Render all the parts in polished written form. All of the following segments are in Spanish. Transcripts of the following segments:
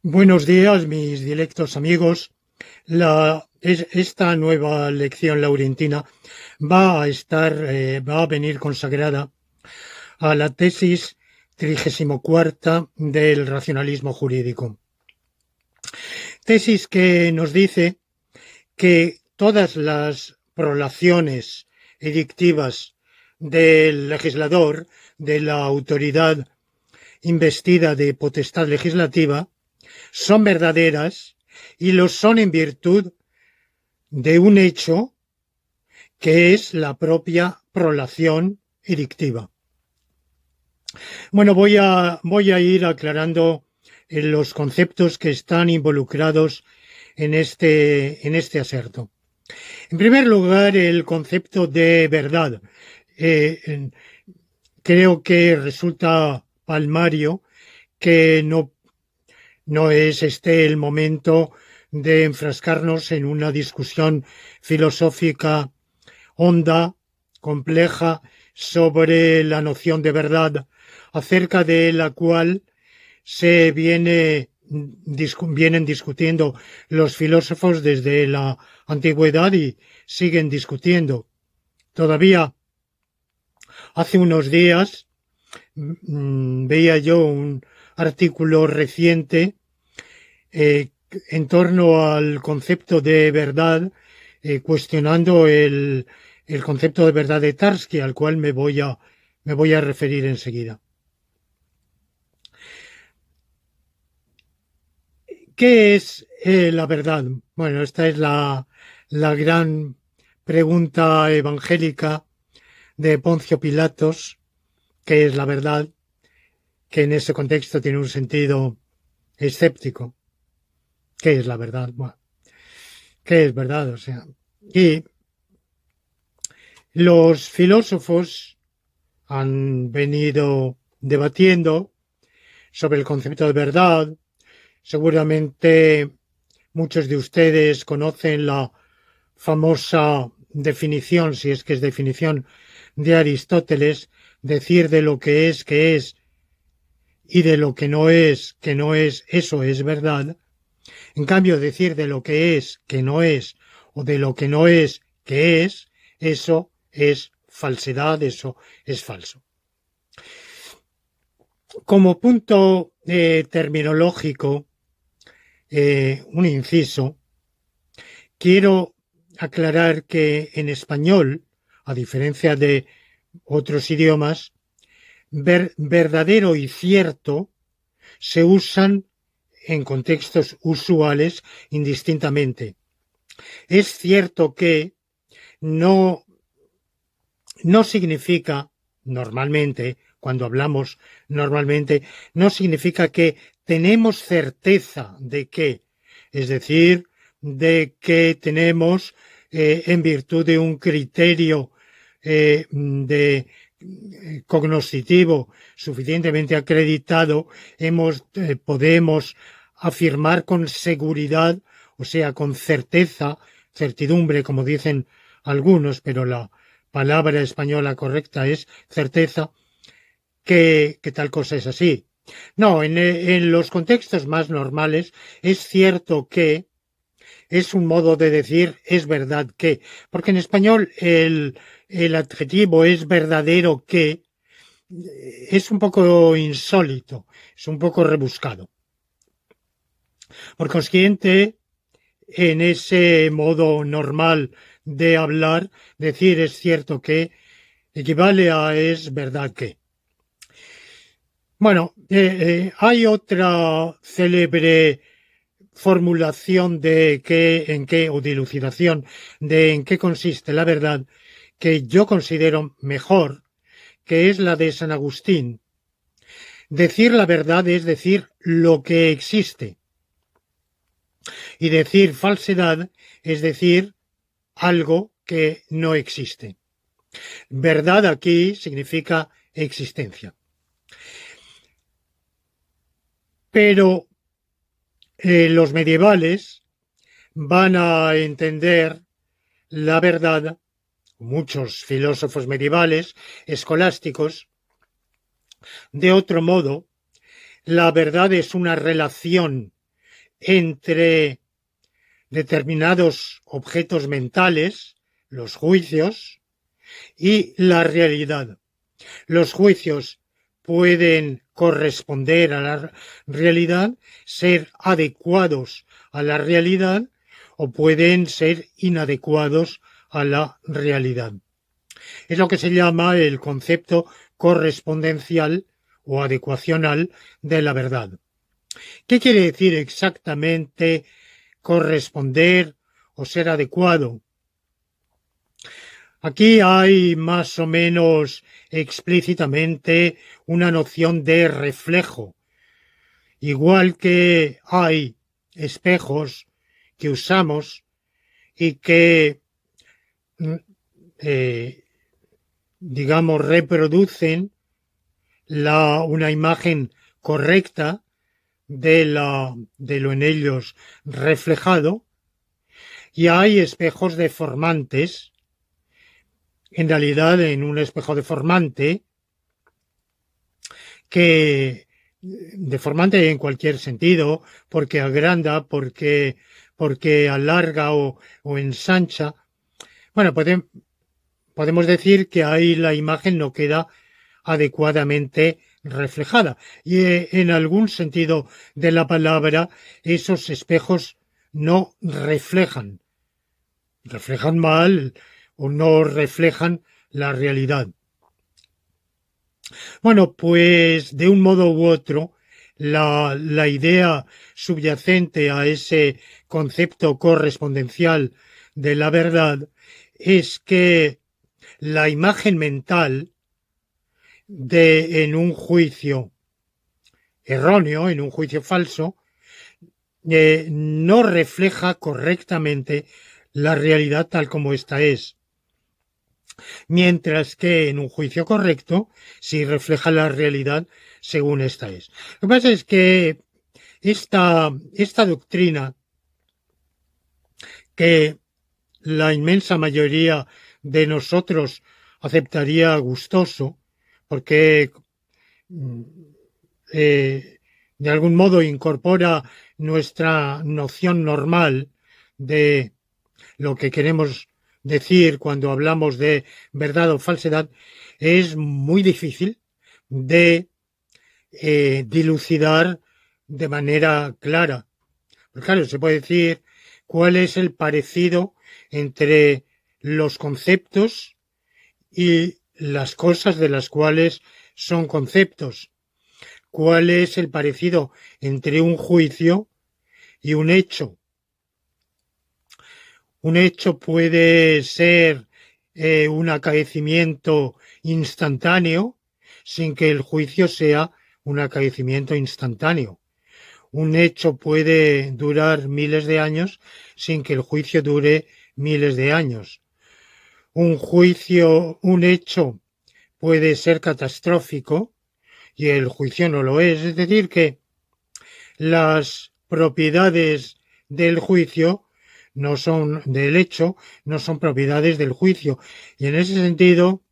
Buenos días, mis directos amigos. Esta nueva lección laurentina va a venir consagrada a la tesis 34ª del racionalismo jurídico. Tesis que nos dice que todas las prolaciones edictivas del legislador, de la autoridad investida de potestad legislativa, son verdaderas y lo son en virtud de un hecho que es la propia prolación edictiva. Bueno, voy a ir aclarando los conceptos que están involucrados en este aserto. En primer lugar, el concepto de verdad. Creo que resulta palmario que no es este el momento de enfrascarnos en una discusión filosófica honda, compleja, sobre la noción de verdad, acerca de la cual vienen discutiendo los filósofos desde la antigüedad y siguen discutiendo. Todavía hace unos días veía yo un artículo reciente en torno al concepto de verdad, cuestionando el concepto de verdad de Tarski, al cual me voy a referir enseguida. ¿Qué es la verdad? Bueno, esta es la gran pregunta evangélica de Poncio Pilatos. ¿Qué es la verdad? Que en ese contexto tiene un sentido escéptico. ¿Qué es la verdad? Bueno, ¿qué es verdad? O sea, y los filósofos han venido debatiendo sobre el concepto de verdad. Seguramente muchos de ustedes conocen la famosa definición, si es que es definición, de Aristóteles, decir de lo que es, y de lo que no es, eso es verdad. En cambio, decir de lo que es, que no es, o de lo que no es, que es, eso es falsedad, eso es falso. Como punto terminológico, un inciso, quiero aclarar que en español, a diferencia de otros idiomas, verdadero y cierto se usan en contextos usuales indistintamente. Es cierto que no significa normalmente, cuando hablamos normalmente, no significa que tenemos certeza de que, es decir, de que tenemos, en virtud de un criterio cognoscitivo suficientemente acreditado, podemos afirmar con seguridad, o sea, con certeza, certidumbre, como dicen algunos, pero la palabra española correcta es certeza, que tal cosa es así. No, en los contextos más normales es cierto que es un modo de decir es verdad que, porque en español el adjetivo es verdadero que es un poco insólito, es un poco rebuscado. Por consiguiente, en ese modo normal de hablar, decir es cierto que equivale a es verdad que. Bueno, hay otra célebre formulación de o dilucidación de en qué consiste la verdad, que yo considero mejor, que es la de San Agustín. Decir la verdad es decir lo que existe. Y decir falsedad es decir algo que no existe. Verdad aquí significa existencia. Pero los medievales van a entender la verdad, muchos filósofos medievales, escolásticos, de otro modo. La verdad es una relación entre determinados objetos mentales, los juicios, y la realidad. Los juicios pueden corresponder a la realidad, ser adecuados a la realidad, o pueden ser inadecuados a la realidad. Es lo que se llama el concepto correspondencial o adecuacional de la verdad. ¿Qué quiere decir exactamente corresponder o ser adecuado? Aquí hay más o menos explícitamente una noción de reflejo. Igual que hay espejos que usamos y que, digamos, reproducen una imagen correcta de lo en ellos reflejado, y hay espejos deformantes. En realidad, en un espejo deformante, que deformante en cualquier sentido, porque agranda, porque alarga o ensancha, bueno, podemos decir que ahí la imagen no queda adecuadamente reflejada. Y en algún sentido de la palabra, esos espejos no reflejan mal o no reflejan la realidad. Bueno, pues de un modo u otro, la idea subyacente a ese concepto correspondencial de la verdad es que la imagen mental en un juicio erróneo, en un juicio falso, no refleja correctamente la realidad tal como ésta es. Mientras que en un juicio correcto sí refleja la realidad según ésta es. Lo que pasa es que esta doctrina, que la inmensa mayoría de nosotros aceptaría gustoso, porque de algún modo incorpora nuestra noción normal de lo que queremos decir cuando hablamos de verdad o falsedad, es muy difícil de dilucidar de manera clara. Pues claro, se puede decir cuál es el parecido entre los conceptos y las cosas de las cuales son conceptos. ¿Cuál es el parecido entre un juicio y un hecho? Un hecho puede ser un acaecimiento instantáneo sin que el juicio sea un acaecimiento instantáneo. Un hecho puede durar miles de años sin que el juicio dure miles de años. Un hecho puede ser catastrófico y el juicio no lo es. Es decir, que las propiedades del juicio no son del hecho, no son propiedades del juicio. Y en ese sentido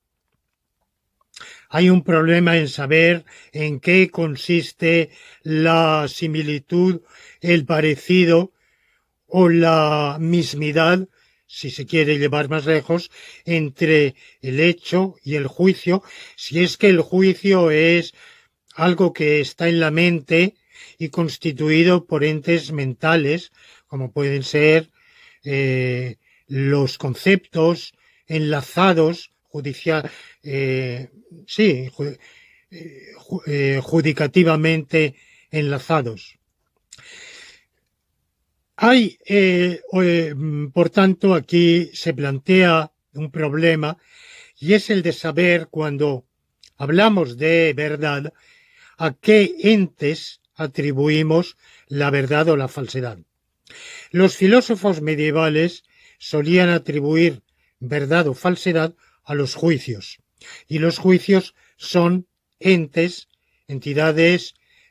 hay un problema en saber en qué consiste la similitud, el parecido o la mismidad, si se quiere llevar más lejos, entre el hecho y el juicio, si es que el juicio es algo que está en la mente y constituido por entes mentales, como pueden ser los conceptos enlazados judicativamente enlazados. Hay, por tanto, aquí se plantea un problema, y es el de saber, cuando hablamos de verdad, a qué entes atribuimos la verdad o la falsedad. Los filósofos medievales solían atribuir verdad o falsedad a los juicios, y los juicios son entidades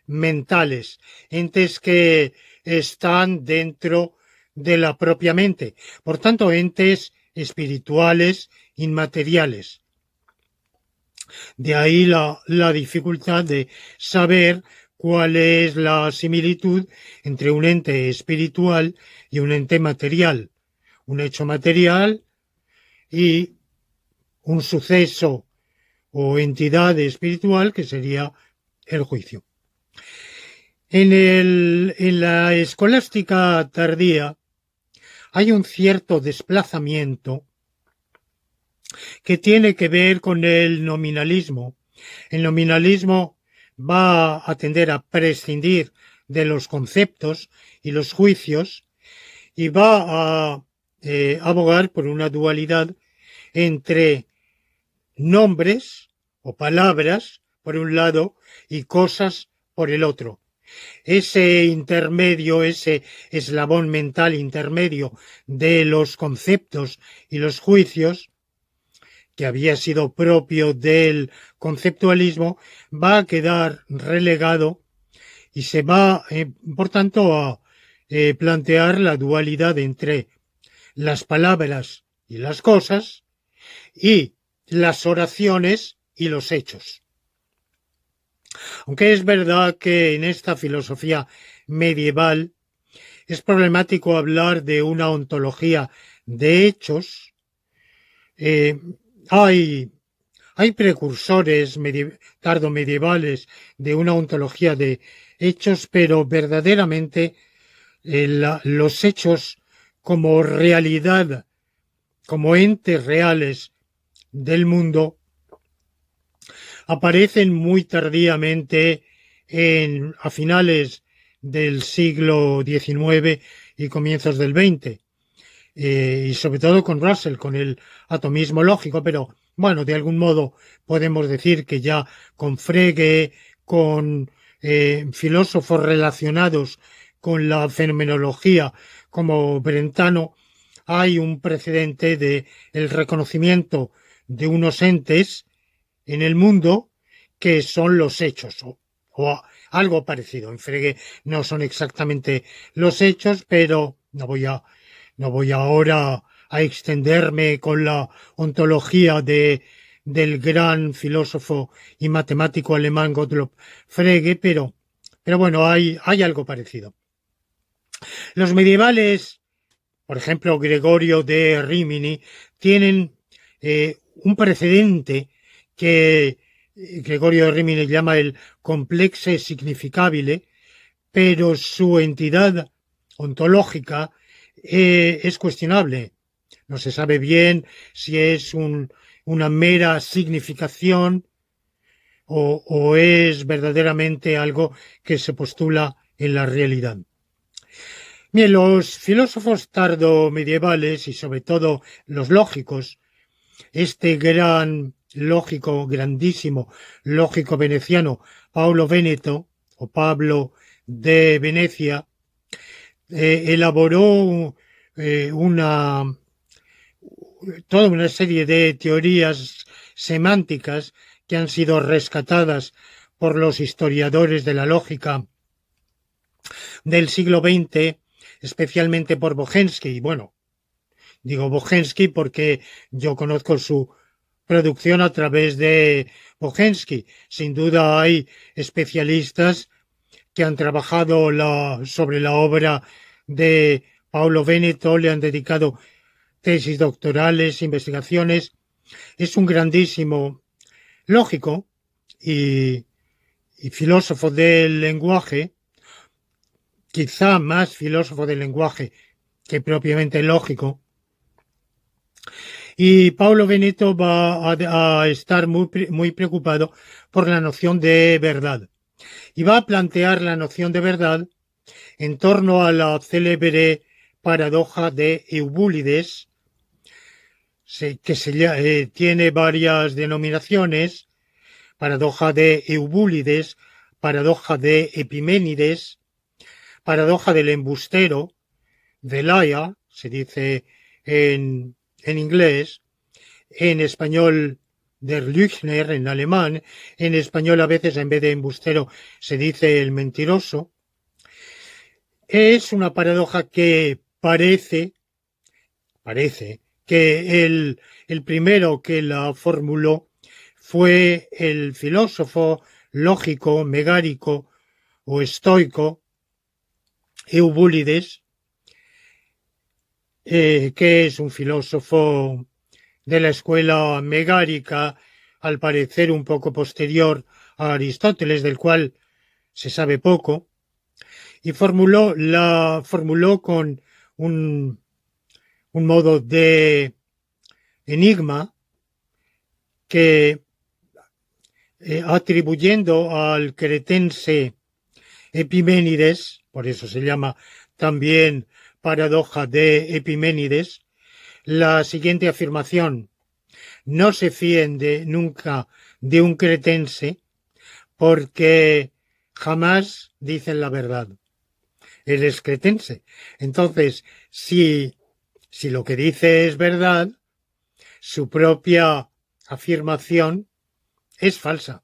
mentales, entes que están dentro de la propia mente, por tanto, entes espirituales inmateriales. De ahí la dificultad de saber cuál es la similitud entre un ente espiritual y un ente material, un hecho material y un suceso o entidad espiritual que sería el juicio. En la escolástica tardía hay un cierto desplazamiento que tiene que ver con el nominalismo. El nominalismo va a tender a prescindir de los conceptos y los juicios y va a abogar por una dualidad entre nombres o palabras por un lado y cosas por el otro. Ese intermedio, ese eslabón mental intermedio de los conceptos y los juicios, que había sido propio del conceptualismo, va a quedar relegado y se va, por tanto, a plantear la dualidad entre las palabras y las cosas y las oraciones y los hechos. Aunque es verdad que en esta filosofía medieval es problemático hablar de una ontología de hechos, hay precursores tardomedievales de una ontología de hechos, pero verdaderamente los hechos como realidad, como entes reales del mundo, aparecen muy tardíamente a finales del siglo XIX y comienzos del XX. Y sobre todo con Russell, con el atomismo lógico, pero bueno, de algún modo podemos decir que ya con Frege, con filósofos relacionados con la fenomenología como Brentano, hay un precedente de el reconocimiento de unos entes en el mundo que son los hechos o algo parecido. En Frege no son exactamente los hechos, pero no voy ahora a extenderme con la ontología del gran filósofo y matemático alemán Gottlob Frege, pero bueno, hay algo parecido. Los medievales, por ejemplo, Gregorio de Rimini, tienen un precedente que Gregorio de Rimini llama el complexe significabile, pero su entidad ontológica es cuestionable. No se sabe bien si es una mera significación o es verdaderamente algo que se postula en la realidad. Bien, los filósofos tardomedievales y sobre todo los lógicos, este gran lógico, grandísimo lógico veneciano, Paulo Veneto o Pablo de Venecia, elaboró toda una serie de teorías semánticas que han sido rescatadas por los historiadores de la lógica del siglo XX, especialmente por Bohensky. Y bueno, digo Bohensky porque yo conozco su producción a través de Bohensky. Sin duda hay especialistas que han trabajado sobre la obra de Paulo Veneto, le han dedicado tesis doctorales, investigaciones. Es un grandísimo lógico y filósofo del lenguaje, quizá más filósofo del lenguaje que propiamente lógico. Y Paulo Veneto va a estar muy preocupado por la noción de verdad. Y va a plantear la noción de verdad en torno a la célebre paradoja de Eubúlides, que tiene varias denominaciones: paradoja de Eubúlides, paradoja de Epiménides, paradoja del embustero, de liar, se dice en inglés, en español der Lügner en alemán, en español a veces en vez de embustero se dice el mentiroso. Es una paradoja que parece que el primero que la formuló fue el filósofo lógico megárico o estoico, Eubúlides, que es un filósofo de la escuela megárica, al parecer un poco posterior a Aristóteles, del cual se sabe poco, y formuló con un modo de enigma que, atribuyendo al cretense Epiménides, por eso se llama también paradoja de Epiménides, la siguiente afirmación: no se fíen nunca de un cretense porque jamás dicen la verdad. Él es cretense. Entonces, si lo que dice es verdad, su propia afirmación es falsa.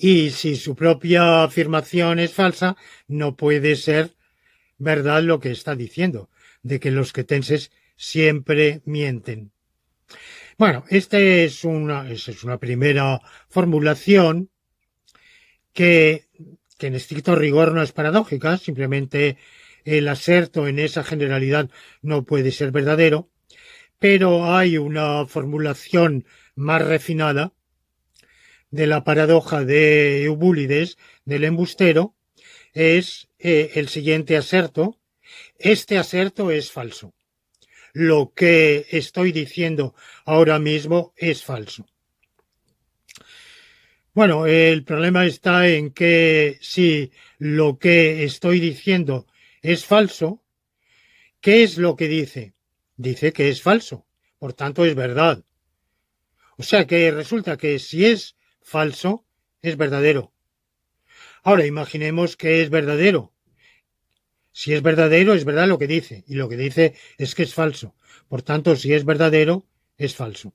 Y si su propia afirmación es falsa, no puede ser verdad lo que está diciendo, de que los cretenses siempre mienten. Bueno, esta es una primera formulación que en estricto rigor no es paradójica, simplemente el aserto en esa generalidad no puede ser verdadero, pero hay una formulación más refinada de la paradoja de Eubúlides, del embustero, es el siguiente aserto: este aserto es falso. Lo que estoy diciendo ahora mismo es falso. Bueno, el problema está en que si lo que estoy diciendo es falso, ¿qué es lo que dice? Dice que es falso, por tanto es verdad. O sea que resulta que si es falso, es verdadero. Ahora imaginemos que es verdadero. Si es verdadero, es verdad lo que dice, y lo que dice es que es falso. Por tanto, si es verdadero, es falso.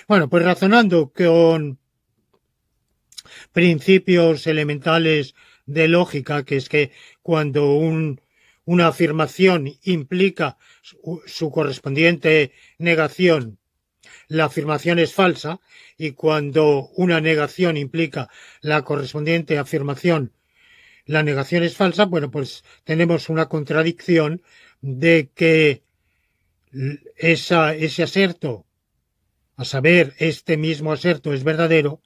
Bueno, pues razonando con principios elementales de lógica, que es que cuando una afirmación implica su correspondiente negación, la afirmación es falsa, y cuando una negación implica la correspondiente afirmación, la negación es falsa. Bueno, pues tenemos una contradicción de que ese aserto, a saber, este mismo aserto es verdadero,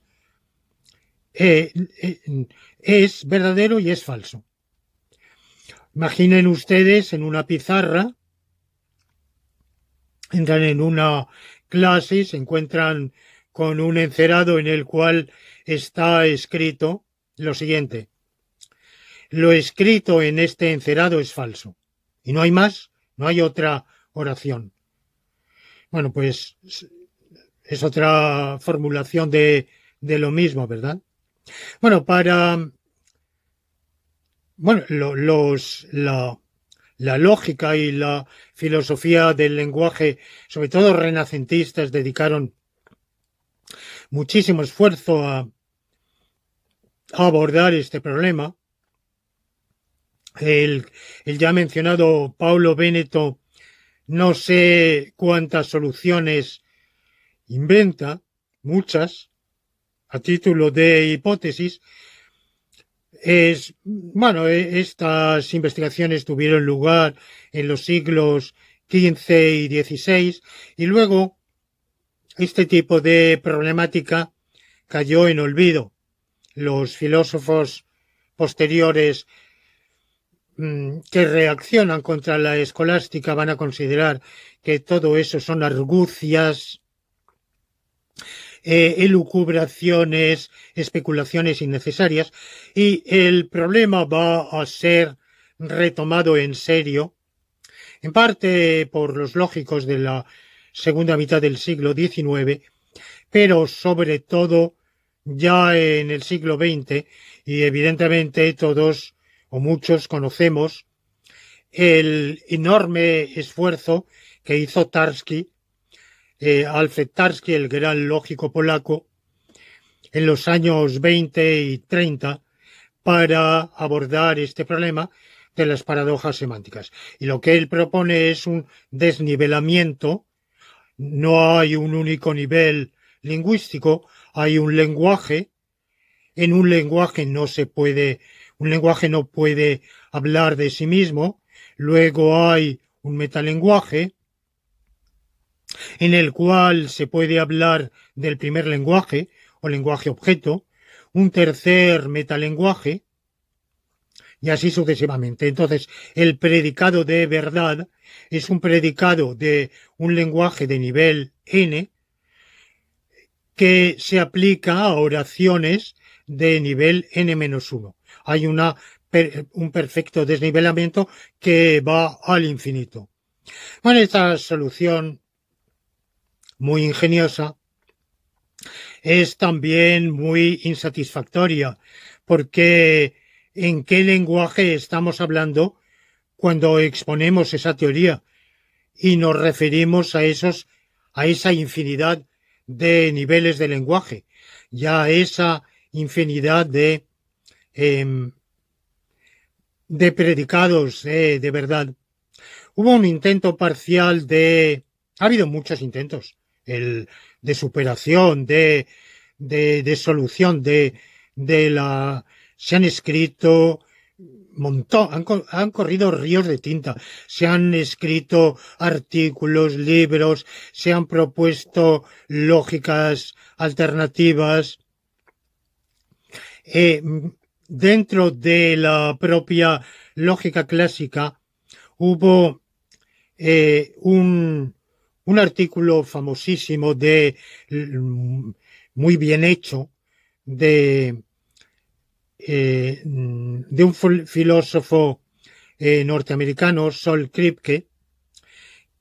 es verdadero y es falso. Imaginen ustedes en una pizarra, entran en una clase y se encuentran con un encerado en el cual está escrito lo siguiente: lo escrito en este encerado es falso. Y no hay más, no hay otra oración. Bueno, pues es otra formulación de lo mismo, ¿verdad? Bueno, la lógica y la filosofía del lenguaje, sobre todo renacentistas, dedicaron muchísimo esfuerzo a abordar este problema. El ya mencionado Paulo Beneto, no sé cuántas soluciones inventa, muchas, a título de hipótesis. Estas investigaciones tuvieron lugar en los siglos XV y XVI, y luego este tipo de problemática cayó en olvido. Los filósofos posteriores que reaccionan contra la escolástica van a considerar que todo eso son argucias, elucubraciones, especulaciones innecesarias, y el problema va a ser retomado en serio, en parte por los lógicos de la segunda mitad del siglo XIX, pero sobre todo ya en el siglo XX, y evidentemente todos o muchos conocemos el enorme esfuerzo que hizo Tarski, Alfred Tarski, el gran lógico polaco, en los años 20 y 30 para abordar este problema de las paradojas semánticas. Y lo que él propone es un desnivelamiento. No hay un único nivel lingüístico, hay un lenguaje en un lenguaje un lenguaje no puede hablar de sí mismo. Luego hay un metalenguaje en el cual se puede hablar del primer lenguaje o lenguaje objeto, un tercer metalenguaje y así sucesivamente. Entonces, el predicado de verdad es un predicado de un lenguaje de nivel n que se aplica a oraciones de nivel n-1. Hay un perfecto desnivelamiento que va al infinito. Bueno, esta solución muy ingeniosa es también muy insatisfactoria, porque ¿en qué lenguaje estamos hablando cuando exponemos esa teoría y nos referimos a esa infinidad de niveles de lenguaje, ya esa infinidad eh, de predicados de verdad? Hubo un intento parcial ha habido muchos intentos de superación, de solución, se han escrito montón, han corrido ríos de tinta, se han escrito artículos, libros, se han propuesto lógicas alternativas. Dentro de la propia lógica clásica hubo un artículo famosísimo muy bien hecho de un filósofo norteamericano, Sol Kripke,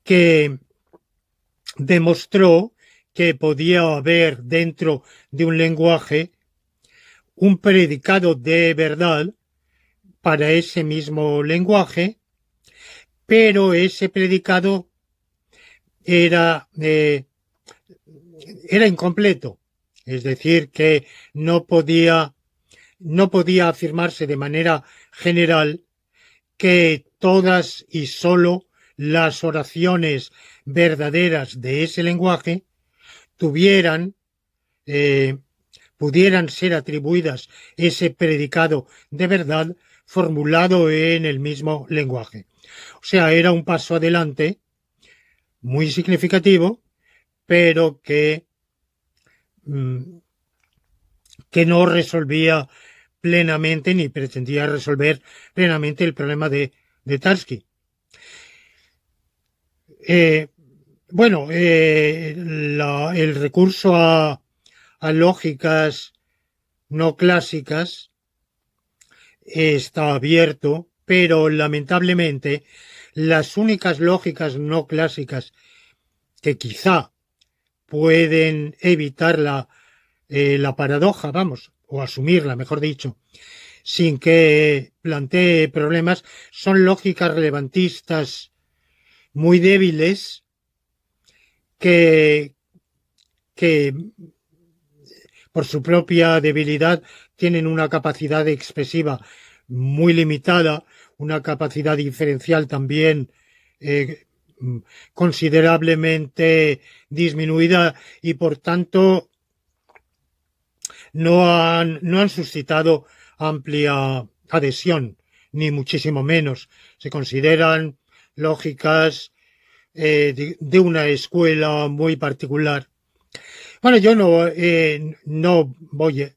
que demostró que podía haber dentro de un lenguaje un predicado de verdad para ese mismo lenguaje, pero ese predicado era incompleto, es decir, que no podía afirmarse de manera general que todas y sólo las oraciones verdaderas de ese lenguaje pudieran ser atribuidas ese predicado de verdad formulado en el mismo lenguaje. O sea, era un paso adelante muy significativo, pero que no resolvía plenamente ni pretendía resolver plenamente el problema de Tarski. El recurso a lógicas no clásicas está abierto, pero lamentablemente las únicas lógicas no clásicas que quizá pueden evitar la paradoja, o asumirla, mejor dicho, sin que plantee problemas, son lógicas relevantistas muy débiles que por su propia debilidad tienen una capacidad expresiva muy limitada, una capacidad diferencial también considerablemente disminuida y por tanto no han suscitado amplia adhesión, ni muchísimo menos. Se consideran lógicas de una escuela muy particular. Bueno, yo no voy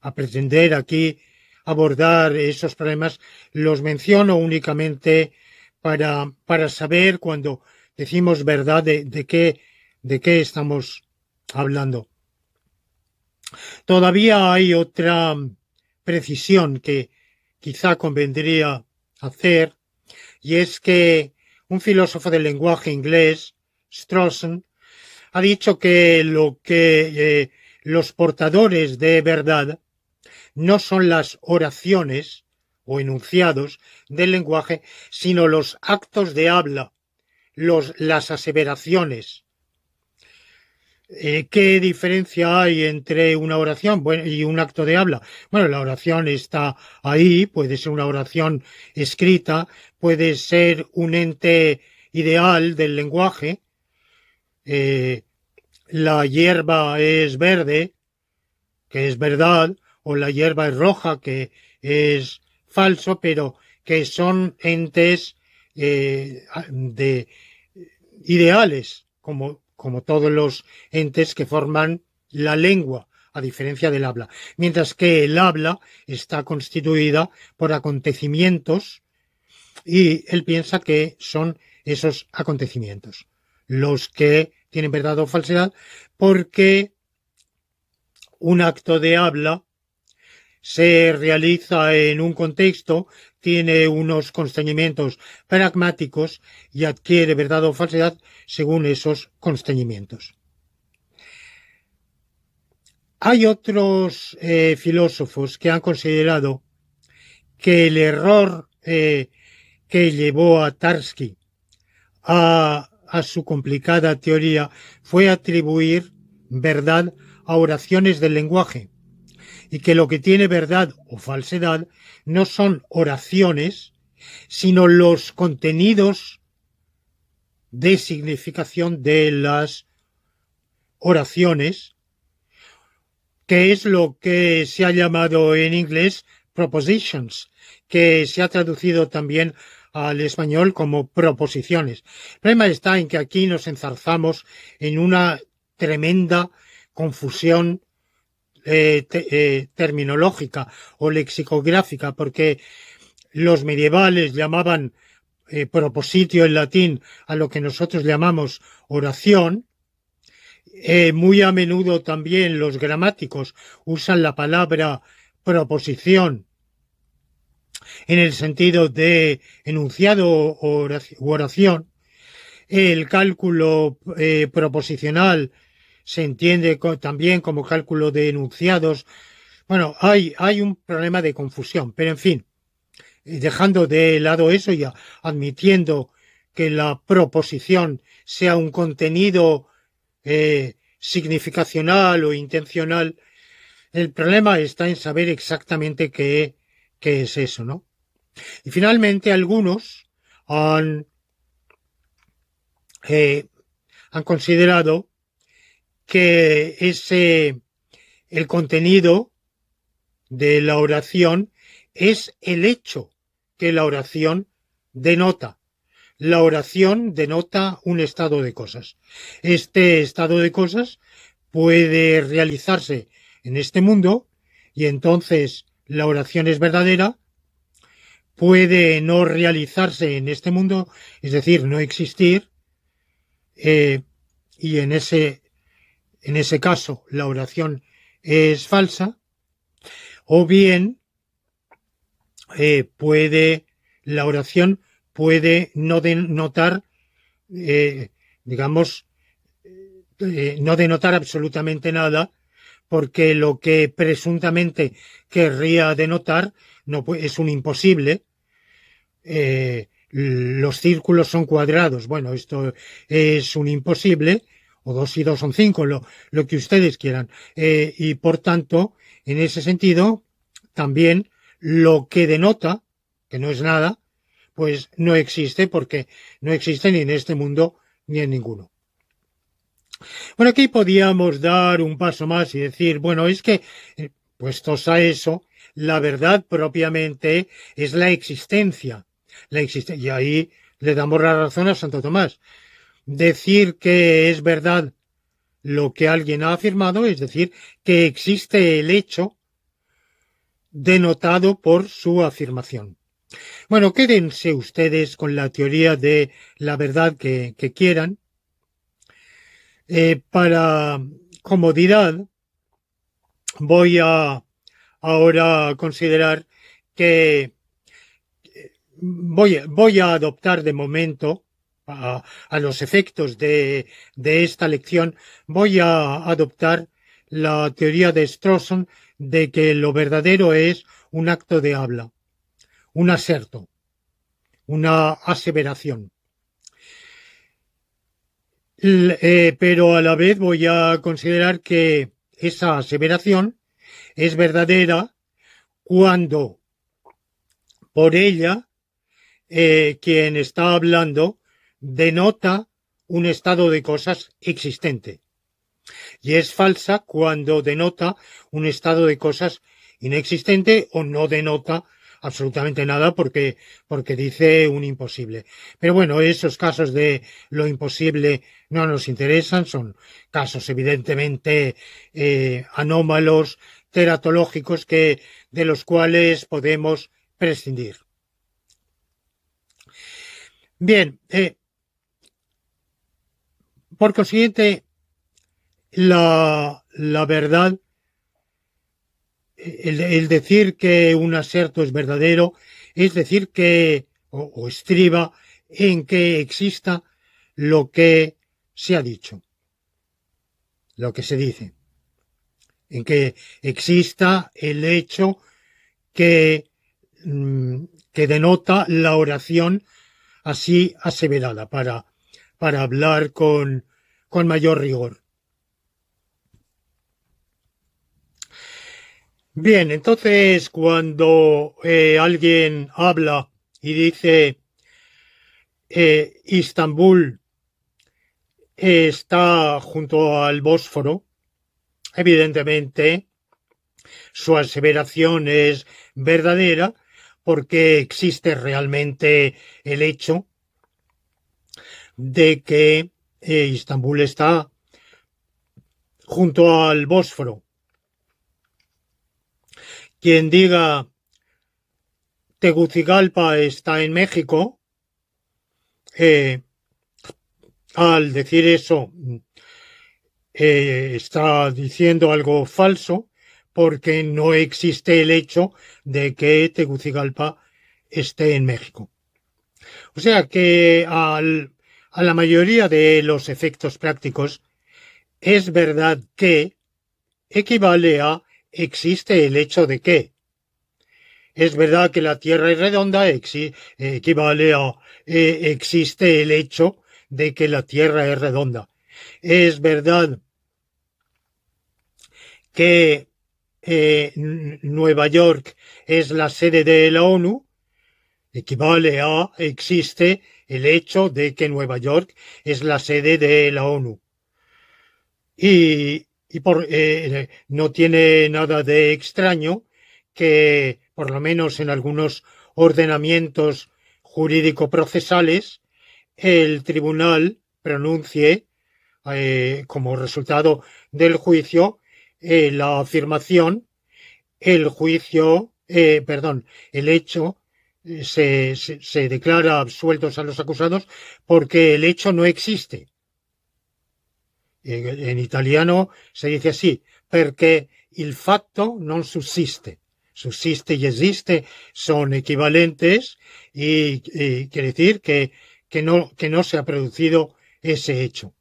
a pretender aquí abordar esos problemas, los menciono únicamente para saber cuando decimos verdad de qué estamos hablando. Todavía hay otra precisión que quizá convendría hacer, y es que un filósofo del lenguaje inglés, Strawson, ha dicho que los portadores de verdad no son las oraciones o enunciados del lenguaje, sino los actos de habla, las aseveraciones. ¿Qué diferencia hay entre una oración y un acto de habla? Bueno, la oración está ahí, puede ser una oración escrita, puede ser un ente ideal del lenguaje. La hierba es verde, que es verdad, o la hierba es roja, que es falso, pero que son entes de ideales, como todos los entes que forman la lengua, a diferencia del habla. Mientras que el habla está constituida por acontecimientos y él piensa que son esos acontecimientos los que tienen verdad o falsedad, porque un acto de habla se realiza en un contexto, tiene unos constreñimientos pragmáticos y adquiere verdad o falsedad según esos constreñimientos. Hay otros filósofos que han considerado que el error que llevó a Tarski a su complicada teoría fue atribuir verdad a oraciones del lenguaje, y que lo que tiene verdad o falsedad no son oraciones, sino los contenidos de significación de las oraciones, que es lo que se ha llamado en inglés propositions, que se ha traducido también al español como proposiciones. El problema está en que aquí nos enzarzamos en una tremenda confusión terminológica o lexicográfica, porque los medievales llamaban propositio en latín a lo que nosotros llamamos oración. Muy a menudo también los gramáticos usan la palabra proposición en el sentido de enunciado u oración. El cálculo proposicional se entiende también como cálculo de enunciados. Bueno, hay un problema de confusión, pero en fin, dejando de lado eso y admitiendo que la proposición sea un contenido significacional o intencional, el problema está en saber exactamente qué es eso, ¿no? Y finalmente algunos han considerado que el contenido de la oración es el hecho que la oración denota. La oración denota un estado de cosas. Este estado de cosas puede realizarse en este mundo y entonces la oración es verdadera. Puede no realizarse en este mundo, es decir, no existir, y en ese caso la oración es falsa, o bien la oración puede no denotar, no denotar absolutamente nada, porque lo que presuntamente querría denotar es un imposible. Los círculos son cuadrados. Bueno, esto es un imposible, o 2 y 2 son 5, lo que ustedes quieran. Y por tanto, en ese sentido, también lo que denota, que no es nada, pues no existe, porque no existe ni en este mundo ni en ninguno. Bueno, aquí podíamos dar un paso más y decir, bueno, es que, puestos a eso, la verdad propiamente es la existencia. Y ahí le damos la razón a Santo Tomás. Decir que es verdad lo que alguien ha afirmado, es decir, que existe el hecho denotado por su afirmación. Bueno, quédense ustedes con la teoría de la verdad que quieran. Para comodidad, voy a ahora considerar que voy a adoptar de momento, a los efectos de esta lección, voy a adoptar la teoría de Strawson de que lo verdadero es un acto de habla, un aserto, una aseveración. Pero a la vez voy a considerar que esa aseveración es verdadera cuando por ella quien está hablando denota un estado de cosas existente, y es falsa cuando denota un estado de cosas inexistente o no denota absolutamente nada porque dice un imposible. Pero bueno, esos casos de lo imposible no nos interesan, son casos evidentemente anómalos, teratológicos, de los cuales podemos prescindir. Bien, por consiguiente, la verdad, el decir que un aserto es verdadero, es decir que, o estriba en que exista lo que se ha dicho, lo que se dice, en que exista el hecho que, que denota la oración así aseverada, para hablar con mayor rigor. Bien, entonces cuando alguien habla y dice Istambul está junto al Bósforo, evidentemente su aseveración es verdadera porque existe realmente el hecho de que Istambul está junto al Bósforo. Quien diga Tegucigalpa está en México, al decir eso está diciendo algo falso porque no existe el hecho de que Tegucigalpa esté en México. O sea que a la mayoría de los efectos prácticos es verdad que equivale a existe el hecho de que. Es verdad que la Tierra es redonda, equivale a existe el hecho de que la Tierra es redonda. Es verdad que Nueva York es la sede de la ONU, equivale a existe el hecho de que Nueva York es la sede de la ONU. Y no tiene nada de extraño que, por lo menos en algunos ordenamientos jurídico-procesales, el tribunal pronuncie como resultado del juicio la afirmación, el juicio, el hecho se declara absueltos a los acusados porque el hecho no existe. En italiano se dice así, perché il fatto non sussiste. Subsiste y existe son equivalentes y quiere decir que no se ha producido ese hecho.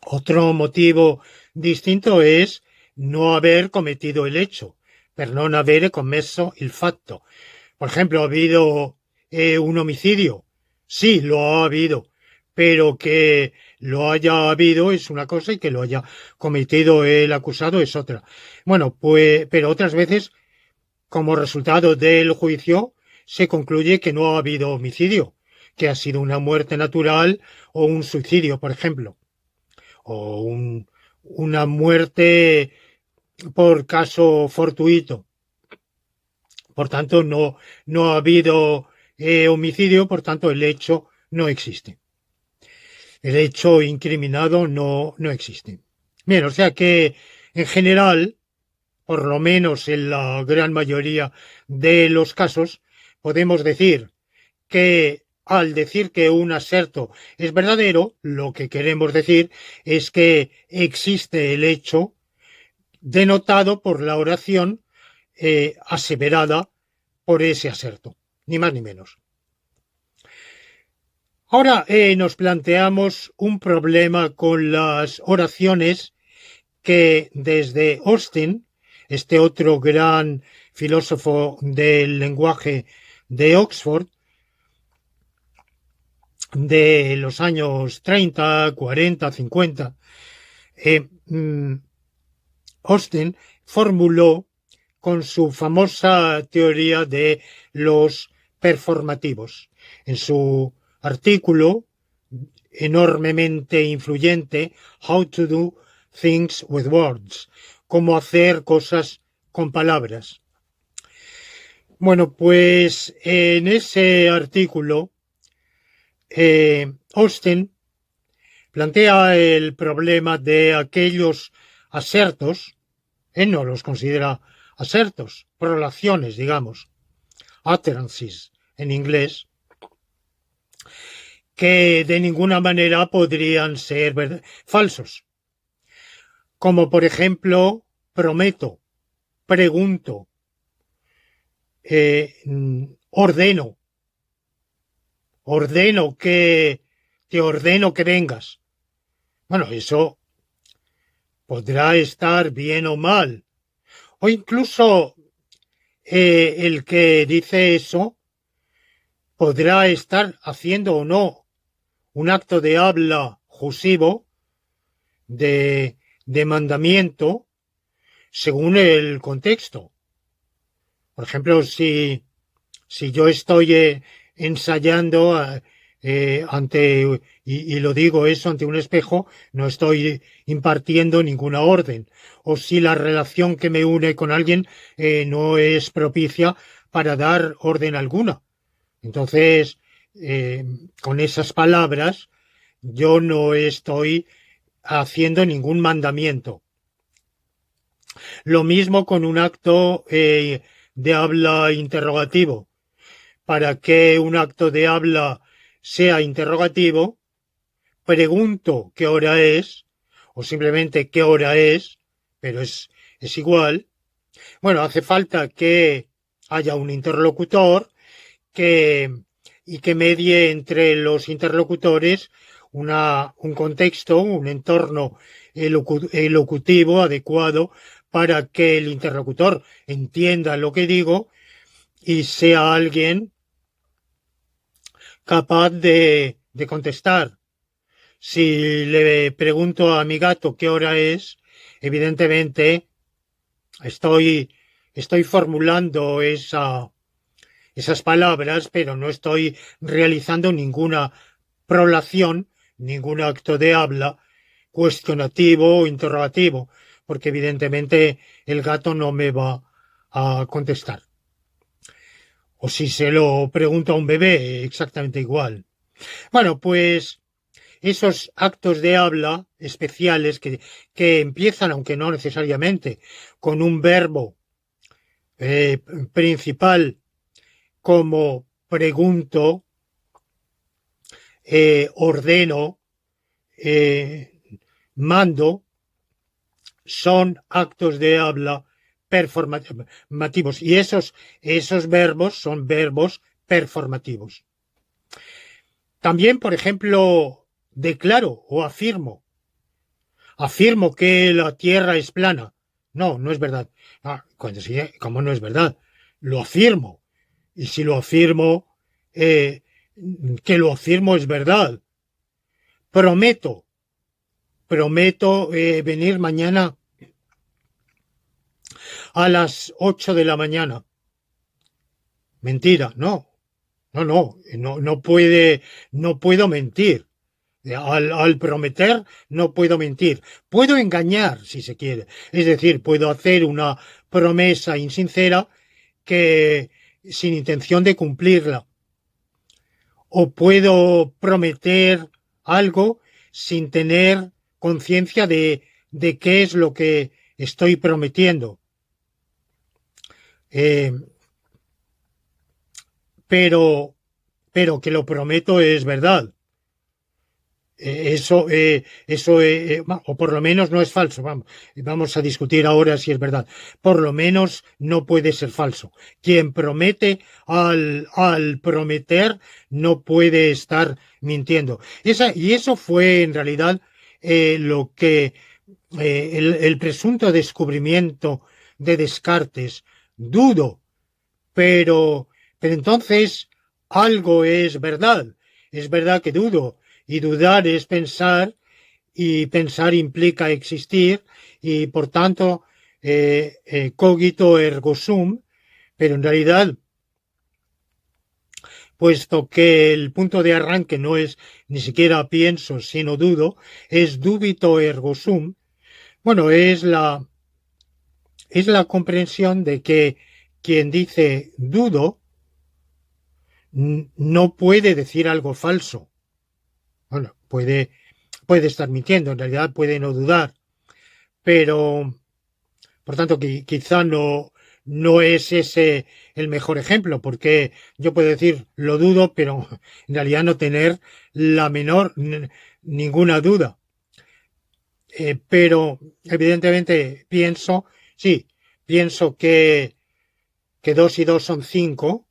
Otro motivo distinto es no haber cometido el hecho, per non avere commesso il fatto. Por ejemplo, ¿ha habido un homicidio? Sí, lo ha habido, pero que lo haya habido es una cosa y que lo haya cometido el acusado es otra. Bueno, pues, pero otras veces, como resultado del juicio, se concluye que no ha habido homicidio, que ha sido una muerte natural o un suicidio, por ejemplo, o una muerte por caso fortuito. Por tanto, no ha habido homicidio, por tanto, el hecho no existe. El hecho incriminado no existe. Bien, o sea que, en general, por lo menos en la gran mayoría de los casos, podemos decir que al decir que un aserto es verdadero, lo que queremos decir es que existe el hecho denotado por la oración aseverada por ese aserto, ni más ni menos. Ahora nos planteamos un problema con las oraciones que desde Austin, este otro gran filósofo del lenguaje de Oxford, de los años 30, 40, 50, Austin formuló con su famosa teoría de los performativos. En su artículo enormemente influyente, How to Do Things with Words, cómo hacer cosas con palabras. Bueno, pues en ese artículo, Austen plantea el problema de aquellos asertos, él no los considera asertos, prolaciones, digamos, utterances en inglés, que de ninguna manera podrían ser falsos. Como por ejemplo, prometo, pregunto, ordeno te ordeno que vengas. Bueno, eso podrá estar bien o mal. O incluso el que dice eso podrá estar haciendo o no un acto de habla jusivo, de mandamiento, según el contexto. Por ejemplo, si yo estoy ensayando y lo digo eso ante un espejo, no estoy impartiendo ninguna orden. O si la relación que me une con alguien no es propicia para dar orden alguna. Entonces, con esas palabras, yo no estoy haciendo ningún mandamiento. Lo mismo con un acto de habla interrogativo. Para que un acto de habla sea interrogativo, pregunto qué hora es, o simplemente qué hora es, pero es igual. Bueno, hace falta que haya un interlocutor y que medie entre los interlocutores un contexto, un entorno elocutivo adecuado para que el interlocutor entienda lo que digo y sea alguien capaz de contestar. Si le pregunto a mi gato qué hora es, evidentemente estoy formulando esas palabras, pero no estoy realizando ninguna prolación, ningún acto de habla cuestionativo o interrogativo, porque evidentemente el gato no me va a contestar. O si se lo pregunto a un bebé, exactamente igual. Bueno, pues esos actos de habla especiales que empiezan, aunque no necesariamente, con un verbo principal como pregunto, ordeno, mando, son actos de habla performativos. Y esos verbos son verbos performativos. También, por ejemplo, declaro o afirmo. Afirmo que la Tierra es plana. No, no es verdad. ¿Cómo no es verdad? Lo afirmo. Y si lo afirmo, que lo afirmo es verdad. Prometo venir mañana a las 8 de la mañana. Mentira, no. No puedo mentir. Al prometer no puedo mentir. Puedo engañar, si se quiere. Es decir, puedo hacer una promesa insincera que sin intención de cumplirla. O puedo prometer algo sin tener conciencia de qué es lo que estoy prometiendo. Pero que lo prometo es verdad. O por lo menos no es falso. Vamos a discutir ahora si es verdad. Por lo menos no puede ser falso. Quien promete al prometer no puede estar mintiendo. Y eso fue en realidad lo que el presunto descubrimiento de Descartes. Dudo, pero entonces algo es verdad. Es verdad que dudo. Y dudar es pensar, y pensar implica existir, y por tanto, cogito ergo sum, pero en realidad, puesto que el punto de arranque no es ni siquiera pienso, sino dudo, es dubito ergo sum, bueno, es la es la comprensión de que quien dice dudo no puede decir algo falso. Bueno, puede estar mintiendo, en realidad puede no dudar, pero por tanto quizá no es ese el mejor ejemplo, porque yo puedo decir lo dudo, pero en realidad no tener la menor ninguna duda. Pero evidentemente pienso que 2 y 2 son 5.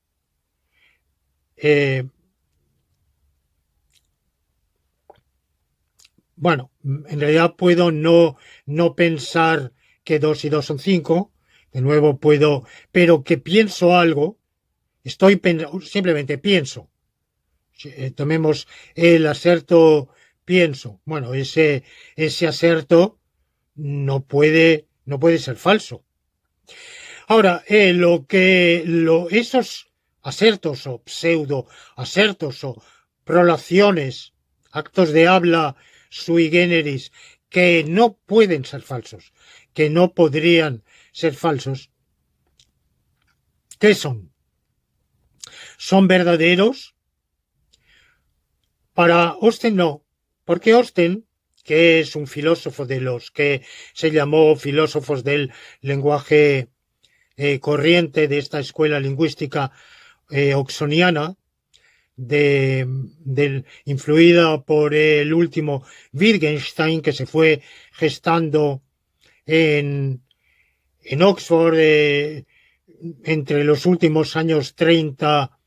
Bueno, en realidad puedo no pensar que 2 y 2 son 5. De nuevo pero que pienso algo, simplemente pienso. Tomemos el aserto pienso. Bueno, ese aserto no puede ser falso. Ahora, esos asertos o pseudo asertos o prolaciones, actos de habla sui generis, que no pueden ser falsos, que no podrían ser falsos, ¿qué son? ¿Son verdaderos? Para Austen no, porque Austen, que es un filósofo de los que se llamó filósofos del lenguaje corriente de esta escuela lingüística oxoniana, influida por el último Wittgenstein, que se fue gestando en Oxford entre los últimos años 30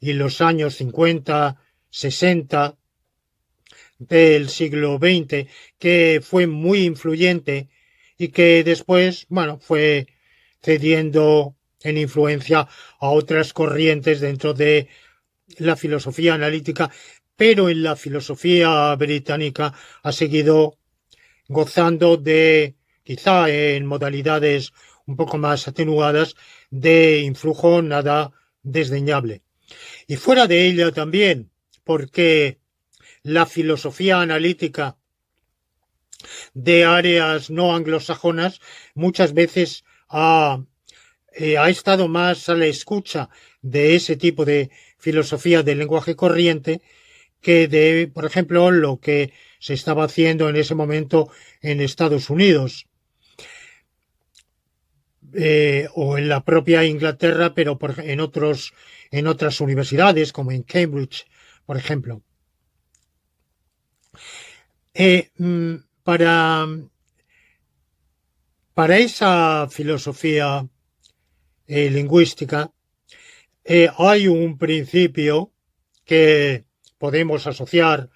y los años 50, 60 del siglo XX, que fue muy influyente y que después, bueno, fue cediendo en influencia a otras corrientes dentro de la filosofía analítica, pero en la filosofía británica ha seguido gozando de, quizá en modalidades un poco más atenuadas, de influjo nada desdeñable. Y fuera de ella también, porque la filosofía analítica de áreas no anglosajonas muchas veces ha estado más a la escucha de ese tipo de filosofía del lenguaje corriente que de, por ejemplo, lo que se estaba haciendo en ese momento en Estados Unidos o en la propia Inglaterra, pero en otras universidades como en Cambridge, por ejemplo. Para esa filosofía lingüística hay un principio que podemos asociar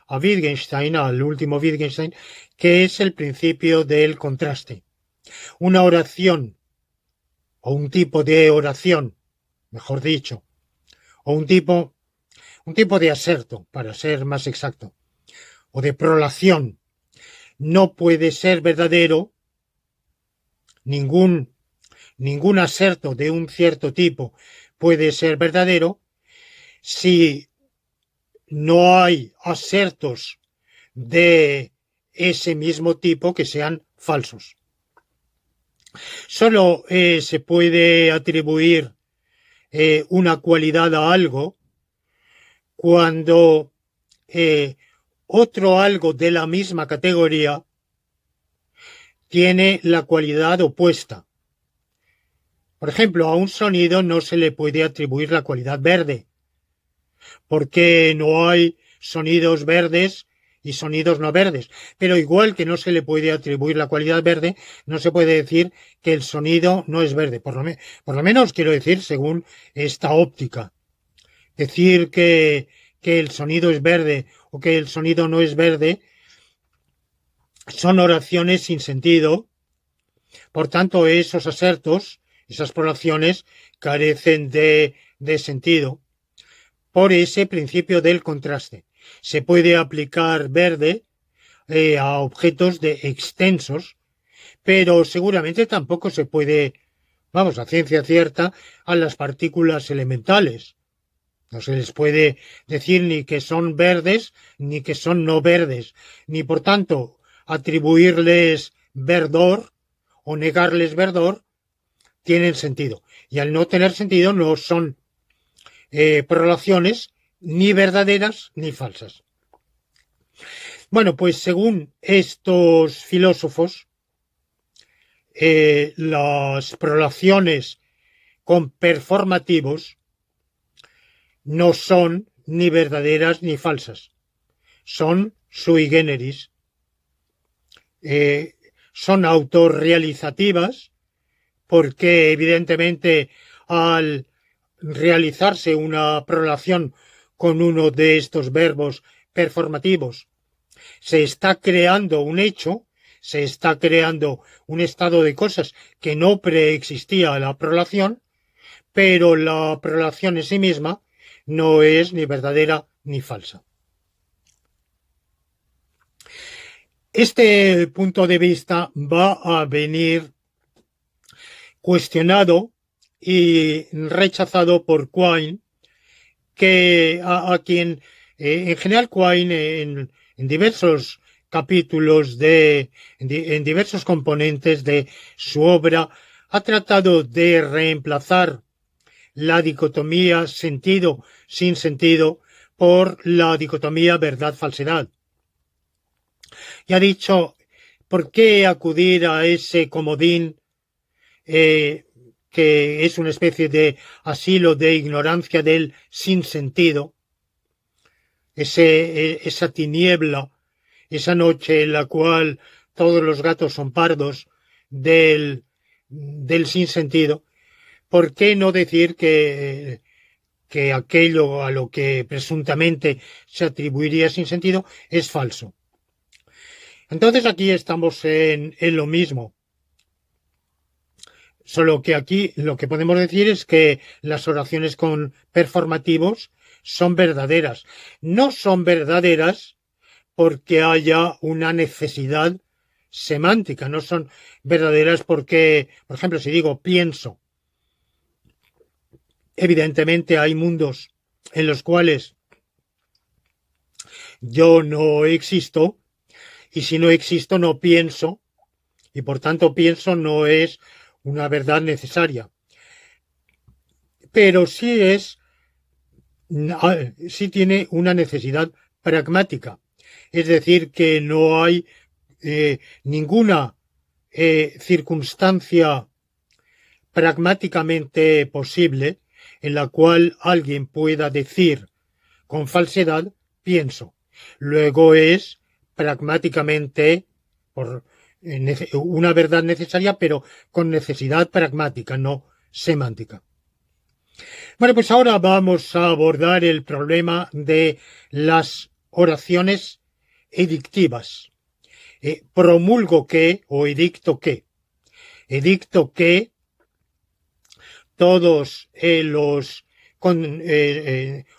a Wittgenstein, al último Wittgenstein, que es el principio del contraste. Una oración, o un tipo de oración, mejor dicho, o un tipo de aserto, para ser más exacto, o de prolación, no puede ser verdadero, ningún aserto de un cierto tipo puede ser verdadero si no hay asertos de ese mismo tipo que sean falsos. Solo se puede atribuir una cualidad a algo cuando otro algo de la misma categoría tiene la cualidad opuesta. Por ejemplo, a un sonido no se le puede atribuir la cualidad verde, porque no hay sonidos verdes y sonidos no verdes. Pero igual que no se le puede atribuir la cualidad verde, no se puede decir que el sonido no es verde. Por lo menos quiero decir según esta óptica. Decir que el sonido es verde o que el sonido no es verde son oraciones sin sentido. Por tanto, esos asertos, esas prolaciones, carecen de sentido. Por ese principio del contraste. Se puede aplicar verde a objetos extensos, pero seguramente tampoco se puede, vamos, a ciencia cierta, a las partículas elementales. No se les puede decir ni que son verdes ni que son no verdes, ni por tanto atribuirles verdor o negarles verdor, tienen sentido. Y al no tener sentido no son prolaciones ni verdaderas ni falsas. Bueno, pues según estos filósofos, las prolaciones con performativos no son ni verdaderas ni falsas, son sui generis, son autorrealizativas porque evidentemente al realizarse una prolación con uno de estos verbos performativos se está creando un hecho, se está creando un estado de cosas que no preexistía a la prolación, pero la prolación en sí misma no es ni verdadera ni falsa. Este punto de vista va a venir cuestionado y rechazado por Quine, que a quien en general Quine en diversos capítulos en diversos componentes de su obra ha tratado de reemplazar la dicotomía sentido sin sentido por la dicotomía verdad-falsedad. Y ha dicho, ¿por qué acudir a ese comodín que es una especie de asilo de ignorancia del sinsentido? Esa tiniebla, esa noche en la cual todos los gatos son pardos del sinsentido. ¿Por qué no decir que aquello a lo que presuntamente se atribuiría sin sentido es falso? Entonces aquí estamos en lo mismo. Solo que aquí lo que podemos decir es que las oraciones con performativos son verdaderas. No son verdaderas porque haya una necesidad semántica. No son verdaderas porque, por ejemplo, si digo pienso, evidentemente hay mundos en los cuales yo no existo, y si no existo no pienso, y por tanto pienso no es una verdad necesaria. Pero sí tiene una necesidad pragmática. Es decir, que no hay ninguna circunstancia pragmáticamente posible en la cual alguien pueda decir con falsedad pienso. Luego es pragmáticamente por una verdad necesaria, pero con necesidad pragmática, no semántica. Bueno, pues ahora vamos a abordar el problema de las oraciones edictivas. Promulgo que o edicto que. Edicto que todos los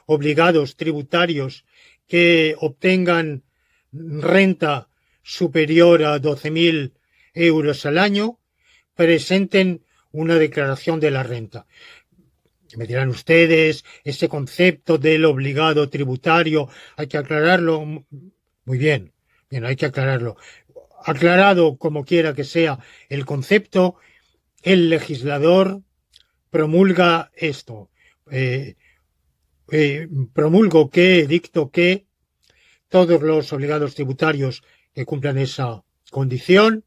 obligados tributarios que obtengan renta superior a 12.000 euros al año presenten una declaración de la renta. Me dirán ustedes, ese concepto del obligado tributario, hay que aclararlo. Muy bien, hay que aclararlo. Aclarado como quiera que sea el concepto, el legislador promulga esto. Promulgo que, dicto que todos los obligados tributarios que cumplan esa condición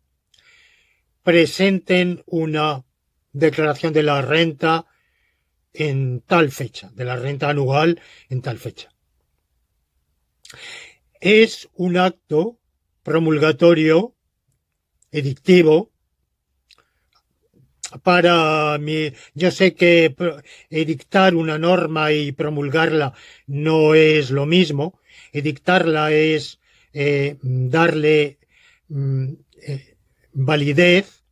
presenten una declaración de la renta en tal fecha, de la renta anual en tal fecha. Es un acto promulgatorio, edictivo, para mí. Yo sé que edictar una norma y promulgarla no es lo mismo. Edictarla es darle validez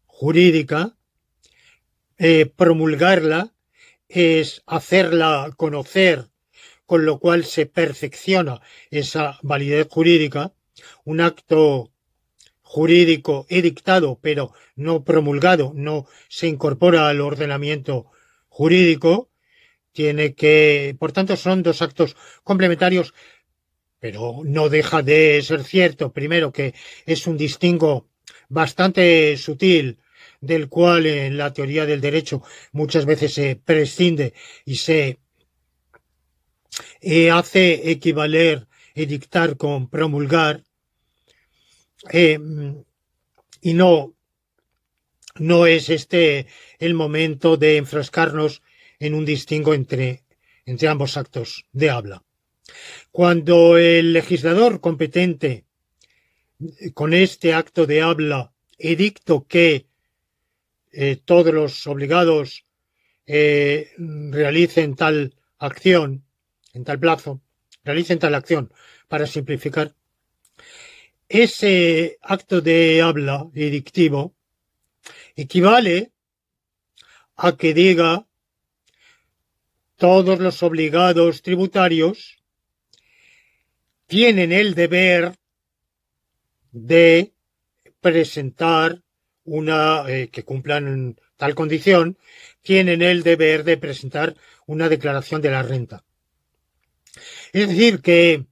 jurídica. Promulgarla es hacerla conocer, con lo cual se perfecciona esa validez jurídica. Un acto jurídico edictado, pero no promulgado, no se incorpora al ordenamiento jurídico, tiene que, por tanto, son dos actos complementarios, pero no deja de ser cierto, primero, que es un distingo bastante sutil, del cual en la teoría del derecho muchas veces se prescinde y se hace equivaler edictar con promulgar, eh, y no es este el momento de enfrascarnos en un distingo entre ambos actos de habla. Cuando el legislador competente con este acto de habla edicto que todos los obligados realicen tal acción en tal plazo, realicen tal acción para simplificar, ese acto de habla edictivo equivale a que diga todos los obligados tributarios tienen el deber de presentar que cumplan tal condición, tienen el deber de presentar una declaración de la renta. Es decir, que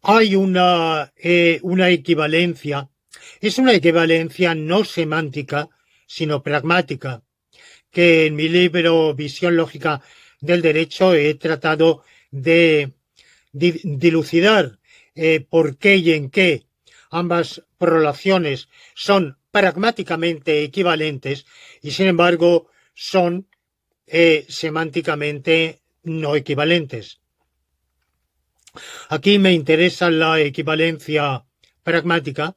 hay una equivalencia, es una equivalencia no semántica, sino pragmática, que en mi libro Visión Lógica del Derecho he tratado de dilucidar por qué y en qué ambas prolaciones son pragmáticamente equivalentes y sin embargo son semánticamente no equivalentes. Aquí me interesa la equivalencia pragmática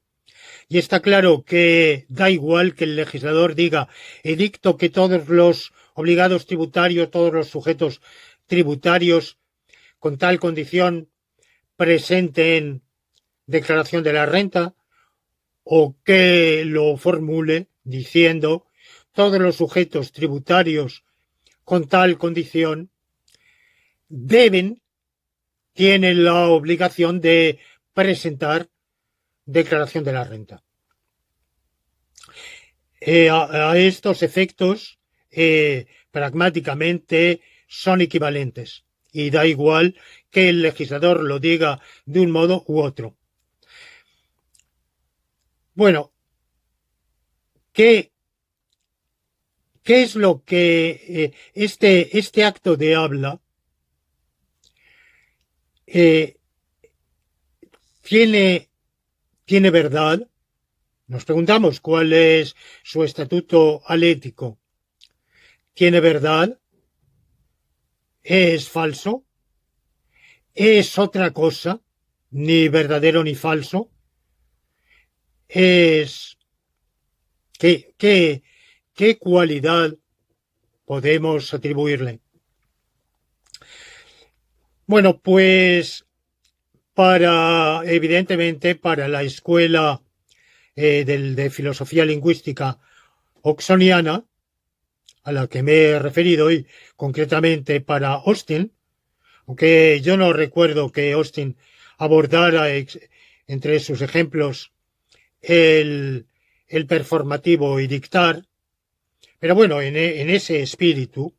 y está claro que da igual que el legislador diga edicto que todos los obligados tributarios, todos los sujetos tributarios con tal condición presenten declaración de la renta, o que lo formule diciendo todos los sujetos tributarios con tal condición tienen la obligación de presentar declaración de la renta. A estos efectos, pragmáticamente son equivalentes y da igual que el legislador lo diga de un modo u otro. Bueno, ¿qué es lo que este acto de habla tiene verdad? Nos preguntamos cuál es su estatuto alético. ¿Tiene verdad? ¿Es falso? ¿Es otra cosa? Ni verdadero ni falso. Es ¿qué cualidad podemos atribuirle? Bueno, pues evidentemente para la escuela de filosofía lingüística oxoniana, a la que me he referido y concretamente para Austin, aunque yo no recuerdo que Austin abordara entre sus ejemplos el performativo y dictar, pero bueno, en ese espíritu,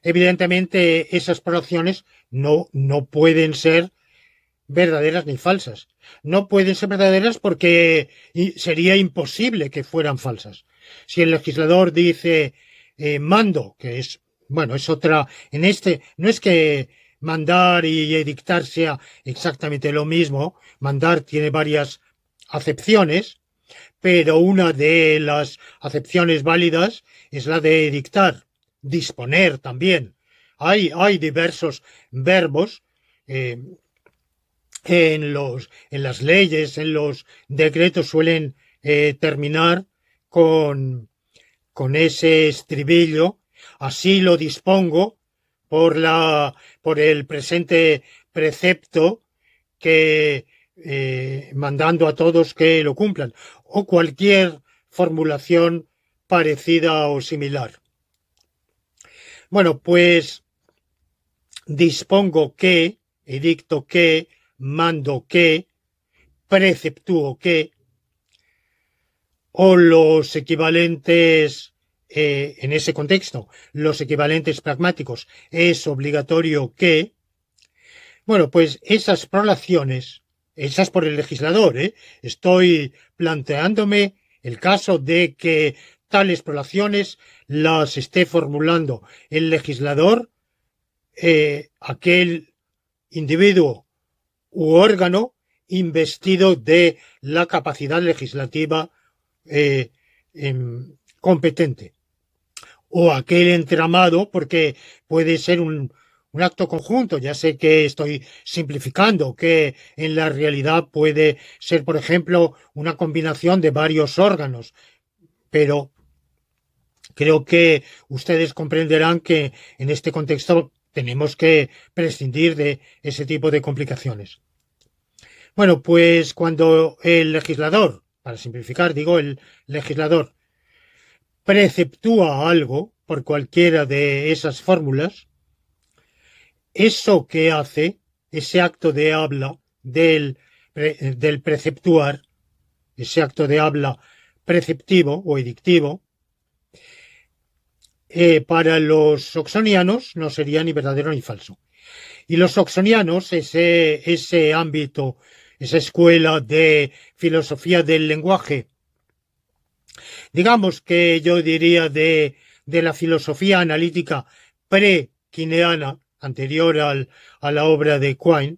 evidentemente esas prolaciones no pueden ser verdaderas ni falsas. No pueden ser verdaderas porque sería imposible que fueran falsas. Si el legislador dice mando, que es, bueno, es otra, no es que mandar y edictar sea exactamente lo mismo, mandar tiene varias acepciones, pero una de las acepciones válidas es la de edictar, disponer también. Hay diversos verbos en las leyes, en los decretos suelen terminar con ese estribillo. Así lo dispongo por el presente precepto que mandando a todos que lo cumplan, o cualquier formulación parecida o similar. Bueno, pues dispongo que, edicto que, mando que, preceptúo que, o los equivalentes en ese contexto, los equivalentes pragmáticos, es obligatorio que. Bueno, pues esas prolaciones hechas por el legislador, ¿eh? Estoy planteándome el caso de que tales poblaciones las esté formulando el legislador, aquel individuo u órgano investido de la capacidad legislativa eh, competente, o aquel entramado, porque puede ser un acto conjunto. Ya sé que estoy simplificando, que en la realidad puede ser, por ejemplo, una combinación de varios órganos, pero creo que ustedes comprenderán que en este contexto tenemos que prescindir de ese tipo de complicaciones. Bueno, pues cuando el legislador, para simplificar, digo, el legislador preceptúa algo por cualquiera de esas fórmulas, eso que hace, ese acto de habla del preceptuar, ese acto de habla preceptivo o edictivo, para los oxonianos no sería ni verdadero ni falso. Y los oxonianos, ese ámbito, esa escuela de filosofía del lenguaje, digamos que yo diría de la filosofía analítica pre-quineana, anterior a la obra de Quine,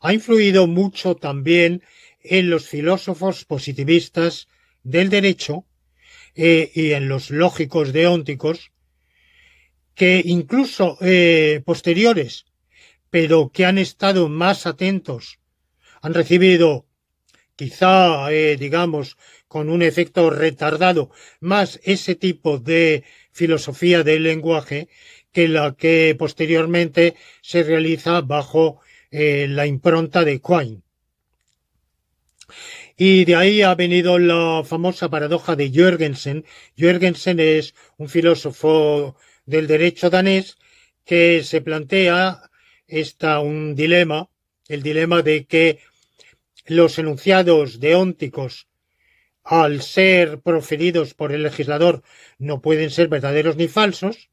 ha influido mucho también en los filósofos positivistas del derecho, y en los lógicos deónticos, que incluso posteriores, pero que han estado más atentos, han recibido quizá, digamos, con un efecto retardado, más ese tipo de filosofía del lenguaje que la que posteriormente se realiza bajo la impronta de Quine. Y de ahí ha venido la famosa paradoja de Jürgensen. Jürgensen es un filósofo del derecho danés que se plantea un dilema, el dilema de que los enunciados deónticos, al ser proferidos por el legislador, no pueden ser verdaderos ni falsos,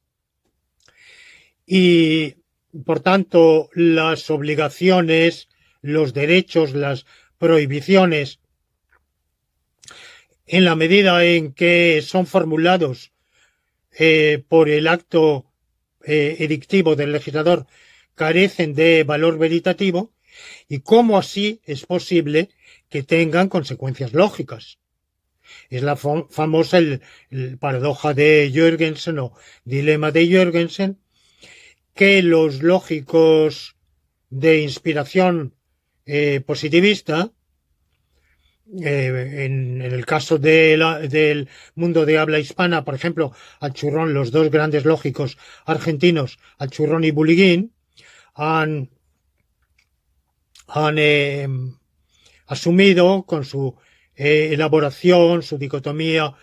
y por tanto las obligaciones, los derechos, las prohibiciones, en la medida en que son formulados por el acto edictivo del legislador, carecen de valor veritativo, y cómo así es posible que tengan consecuencias lógicas. Es la famosa paradoja de Jürgensen o dilema de Jürgensen, que los lógicos de inspiración positivista, en el caso del mundo de habla hispana, por ejemplo, Alchurrón, los dos grandes lógicos argentinos, Alchurrón y Buliguín, han asumido con su elaboración, su dicotomía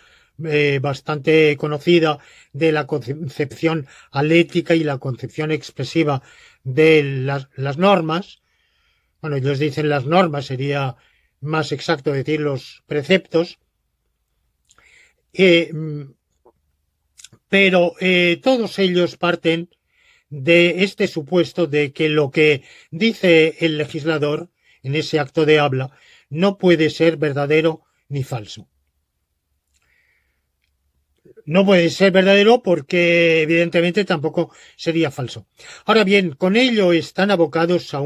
bastante conocida de la concepción alética y la concepción expresiva de las normas. Bueno, ellos dicen las normas, sería más exacto decir los preceptos, pero todos ellos parten de este supuesto de que lo que dice el legislador en ese acto de habla no puede ser verdadero ni falso. No puede ser verdadero porque evidentemente tampoco sería falso. Ahora bien, con ello están abocados a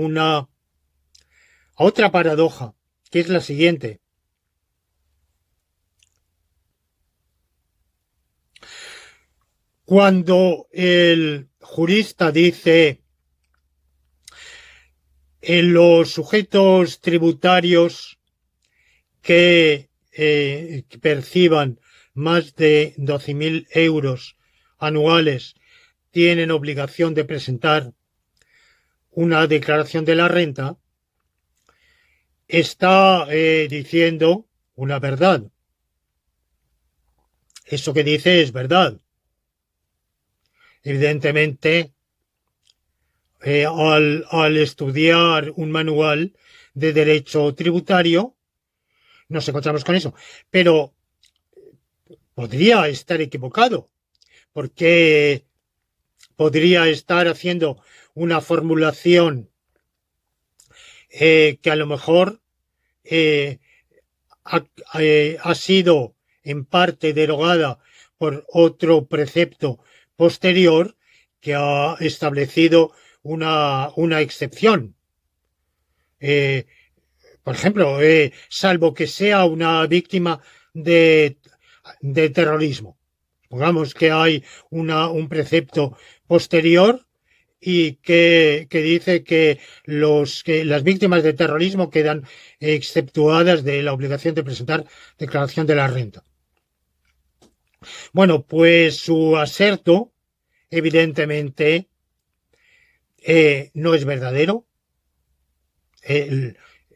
otra paradoja, que es la siguiente. Cuando el jurista dice en los sujetos tributarios que perciban más de 12.000 euros anuales tienen obligación de presentar una declaración de la renta, está diciendo una verdad. Eso que dice es verdad. Evidentemente, al estudiar un manual de derecho tributario, nos encontramos con eso. Pero podría estar equivocado, porque podría estar haciendo una formulación que a lo mejor eh, ha, ha sido en parte derogada por otro precepto posterior que ha establecido una excepción. Por ejemplo, salvo que sea una víctima de terrorismo. Supongamos que hay un precepto posterior y que dice que las víctimas de terrorismo quedan exceptuadas de la obligación de presentar declaración de la renta. Bueno, pues su aserto, evidentemente, no es verdadero.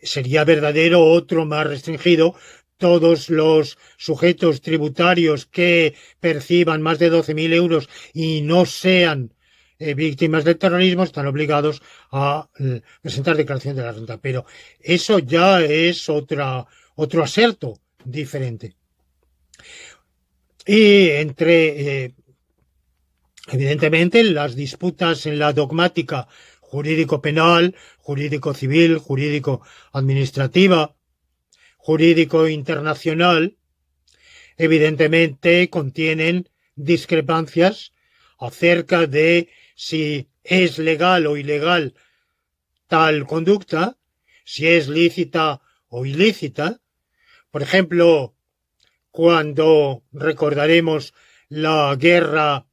Sería verdadero otro más restringido. Todos los sujetos tributarios que perciban más de 12.000 euros y no sean víctimas del terrorismo están obligados a presentar declaración de la renta. Pero eso ya es otro aserto diferente. Y evidentemente, las disputas en la dogmática jurídico-penal, jurídico-civil, jurídico-administrativa, jurídico-internacional, evidentemente contienen discrepancias acerca de si es legal o ilegal tal conducta, si es lícita o ilícita. Por ejemplo, cuando recordaremos la guerra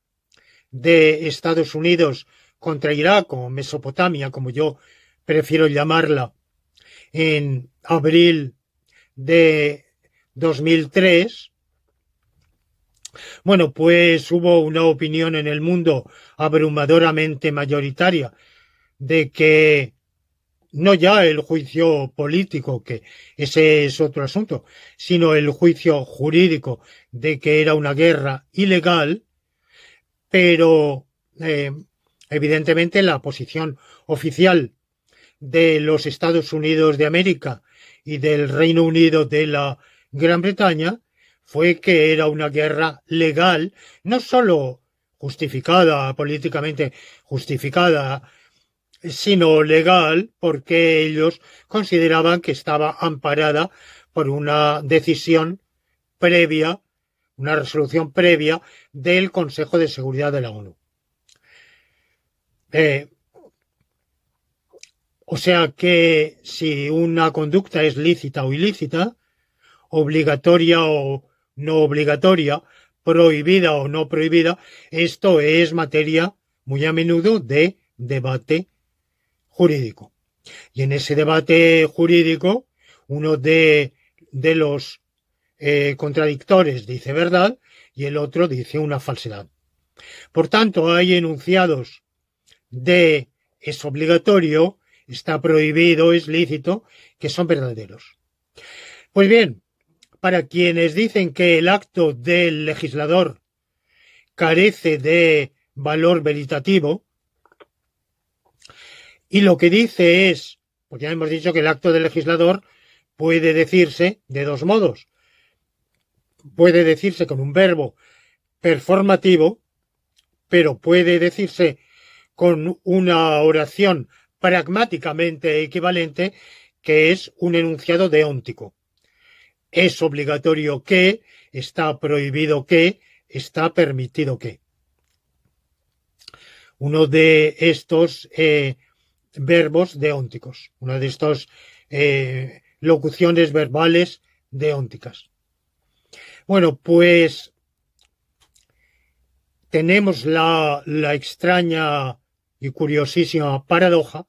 de Estados Unidos contra Irak o Mesopotamia, como yo prefiero llamarla, en abril de 2003, bueno, pues hubo una opinión en el mundo abrumadoramente mayoritaria de que no ya el juicio político, que ese es otro asunto, sino el juicio jurídico de que era una guerra ilegal, pero evidentemente la posición oficial de los Estados Unidos de América y del Reino Unido de la Gran Bretaña fue que era una guerra legal, no solo justificada, políticamente justificada, sino legal, porque ellos consideraban que estaba amparada por una decisión previa, una resolución previa del Consejo de Seguridad de la ONU. O sea que si una conducta es lícita o ilícita, obligatoria o no obligatoria, prohibida o no prohibida, esto es materia muy a menudo de debate jurídico. Y en ese debate jurídico, uno de los contradictores dice verdad y el otro dice una falsedad. Por tanto, hay enunciados de es obligatorio, está prohibido, es lícito, que son verdaderos. Pues bien, para quienes dicen que el acto del legislador carece de valor veritativo, y lo que dice es, pues ya hemos dicho que el acto del legislador puede decirse de dos modos. Puede decirse con un verbo performativo, pero puede decirse con una oración pragmáticamente equivalente, que es un enunciado deóntico. Es obligatorio que, está prohibido que, está permitido que. Uno de estos verbos deónticos, una de estas locuciones verbales deónticas. Bueno, pues tenemos la extraña y curiosísima paradoja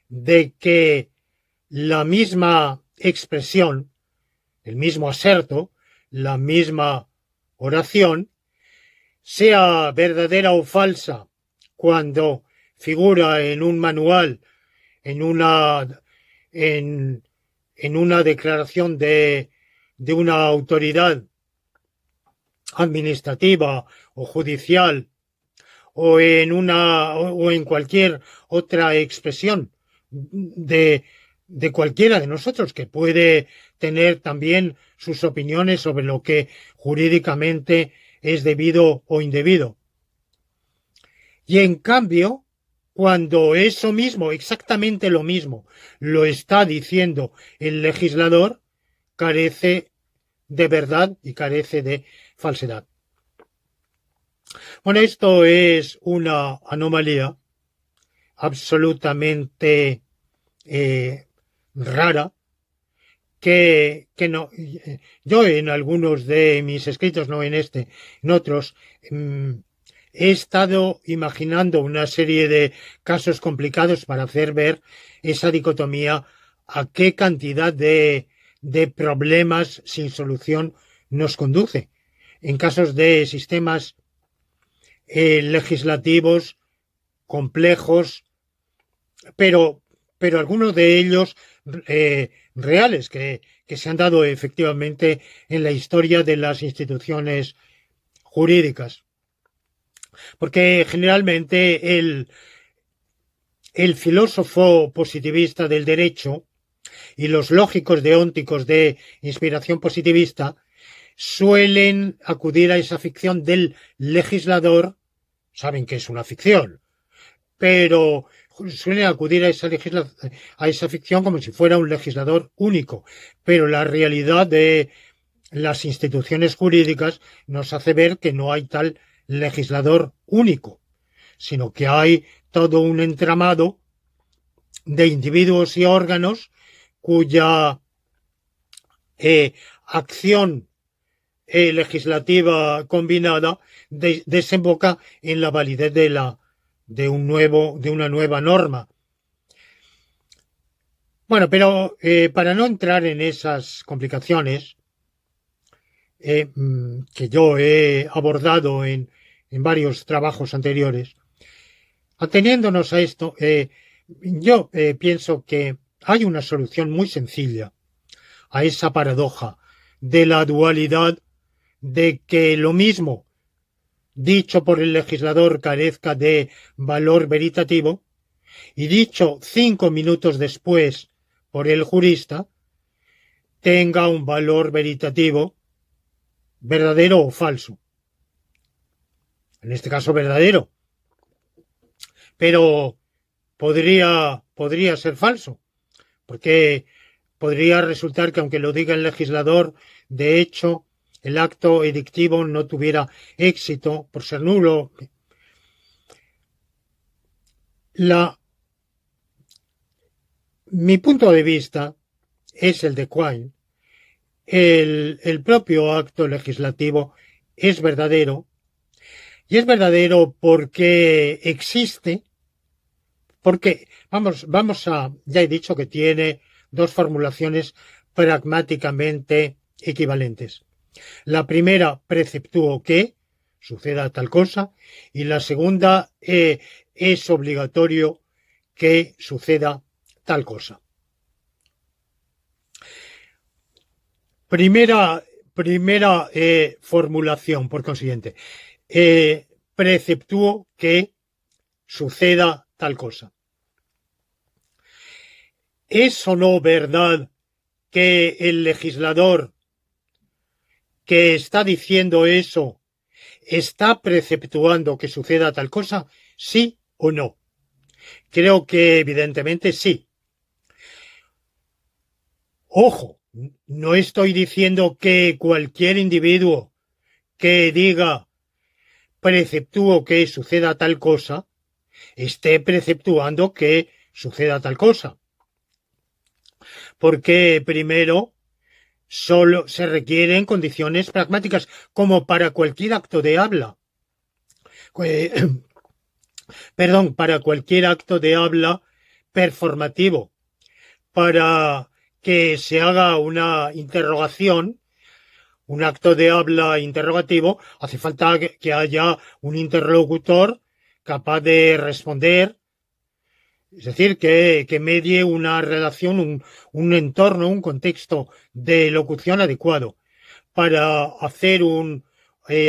de que la misma expresión, el mismo aserto, la misma oración, sea verdadera o falsa cuando figura en un manual, en una declaración de una autoridad administrativa o judicial o en cualquier otra expresión de cualquiera de nosotros, que puede tener también sus opiniones sobre lo que jurídicamente es debido o indebido. Y en cambio, cuando eso mismo, exactamente lo mismo, lo está diciendo el legislador, carece de verdad y carece de falsedad. Bueno, esto es una anomalía absolutamente rara que no. Yo en algunos de mis escritos, no en este, en otros, he estado imaginando una serie de casos complicados para hacer ver esa dicotomía, a qué cantidad de problemas sin solución nos conduce. En casos de sistemas legislativos complejos, pero, pero algunos de ellos reales que se han dado efectivamente en la historia de las instituciones jurídicas. Porque generalmente el filósofo positivista del derecho y los lógicos deónticos de inspiración positivista suelen acudir a esa ficción del legislador, saben que es una ficción, pero suelen acudir a esa ficción como si fuera un legislador único. Pero la realidad de las instituciones jurídicas nos hace ver que no hay tal legislador único, sino que hay todo un entramado de individuos y órganos cuya acción legislativa combinada desemboca en la validez de una nueva norma. Bueno, pero para no entrar en esas complicaciones que yo he abordado en varios trabajos anteriores, ateniéndonos a esto, yo pienso que hay una solución muy sencilla a esa paradoja de la dualidad, de que lo mismo dicho por el legislador carezca de valor veritativo y dicho 5 minutos después por el jurista tenga un valor veritativo, verdadero o falso. En este caso verdadero, pero podría ser falso, porque podría resultar que aunque lo diga el legislador, de hecho el acto edictivo no tuviera éxito por ser nulo. Mi punto de vista es el de Quine. El propio acto legislativo es verdadero, y es verdadero porque existe, porque ya he dicho que tiene dos formulaciones pragmáticamente equivalentes. La primera, preceptúo que suceda tal cosa, y la segunda, es obligatorio que suceda tal cosa. Primera formulación, por consiguiente. Preceptúo que suceda tal cosa. ¿Es o no verdad que el legislador que está diciendo eso está preceptuando que suceda tal cosa? ¿Sí o no? Creo que evidentemente sí. Ojo, no estoy diciendo que cualquier individuo que diga preceptúo que suceda tal cosa esté preceptuando que suceda tal cosa. Porque primero solo se requieren condiciones pragmáticas, como para cualquier acto de habla. Para cualquier acto de habla performativo. Para que se haga una interrogación, un acto de habla interrogativo, hace falta que haya un interlocutor capaz de responder. Es decir, que medie una relación, un entorno, un contexto de locución adecuado. Para hacer un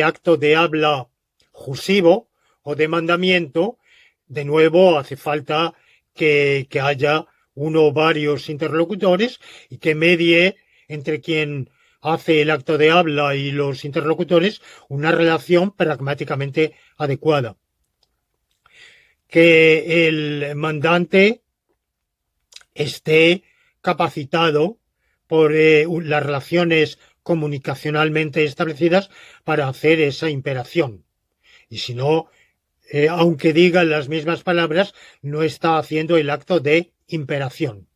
acto de habla jusivo o de mandamiento, de nuevo hace falta que haya uno o varios interlocutores y que medie entre quien hace el acto de habla y los interlocutores una relación pragmáticamente adecuada. que el mandante esté capacitado por las relaciones comunicacionalmente establecidas para hacer esa imperación. Y si no, aunque diga las mismas palabras, no está haciendo el acto de imperación.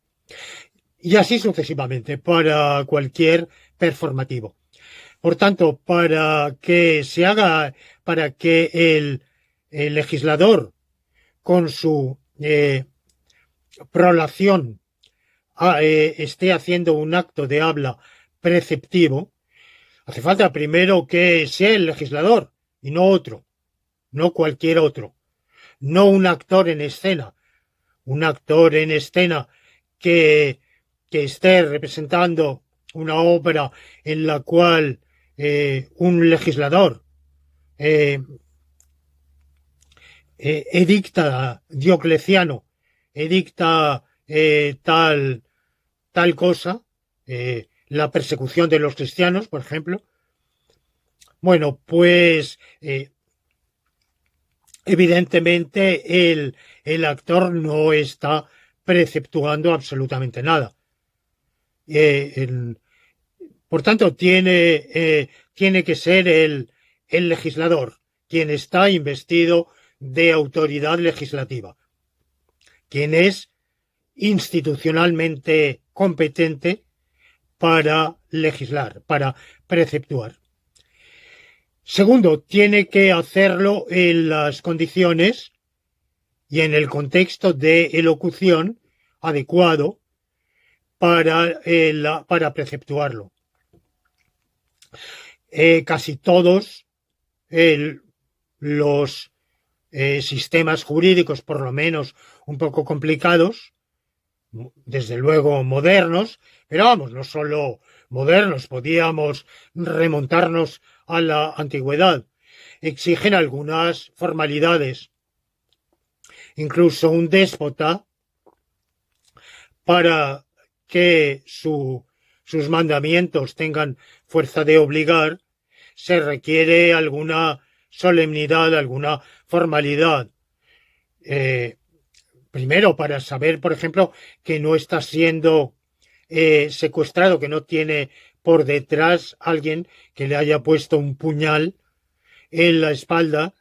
Y así sucesivamente, para cualquier performativo. Por tanto, para que el legislador con su prolación esté haciendo un acto de habla preceptivo, hace falta primero que sea el legislador y no otro, no cualquier otro, no un actor en escena que, que esté representando una ópera en la cual un legislador edicta Diocleciano, edicta tal cosa, la persecución de los cristianos, por ejemplo. Bueno, pues evidentemente el actor no está preceptuando absolutamente nada. Por tanto, tiene que ser el legislador quien está investido de autoridad legislativa, quien es institucionalmente competente para legislar, para preceptuar. Segundo, tiene que hacerlo en las condiciones y en el contexto de elocución adecuado para preceptuarlo. Casi todos los sistemas jurídicos, por lo menos un poco complicados, desde luego modernos, pero vamos, no solo modernos, podíamos remontarnos a la antigüedad, exigen algunas formalidades. Incluso un déspota, para que sus mandamientos tengan fuerza de obligar, se requiere alguna solemnidad, alguna formalidad. Primero, para saber, por ejemplo, que no está siendo secuestrado, que no tiene por detrás alguien que le haya puesto un puñal en la espalda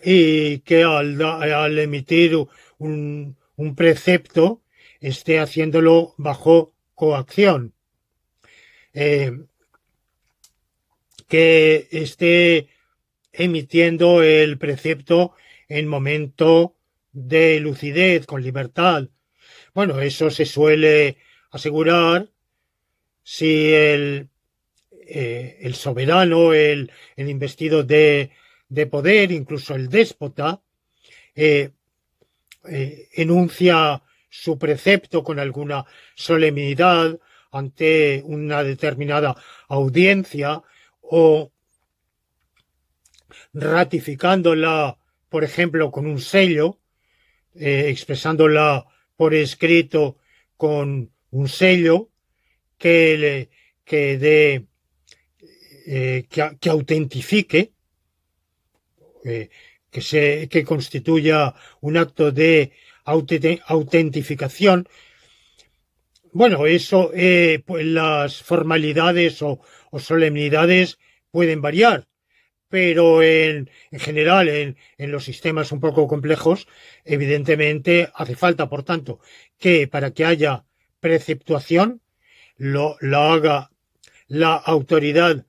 y que al emitir un precepto esté haciéndolo bajo coacción. Que esté emitiendo el precepto en momento de lucidez, con libertad. Bueno, eso se suele asegurar si el soberano, el investido de poder, incluso el déspota, enuncia su precepto con alguna solemnidad ante una determinada audiencia o ratificándola, por ejemplo, con un sello, expresándola por escrito con un sello que autentifique, que constituya un acto de autentificación. Bueno, eso, pues las formalidades o solemnidades pueden variar, pero en general, en los sistemas un poco complejos, evidentemente hace falta, por tanto, que para que haya preceptuación, lo haga la autoridad,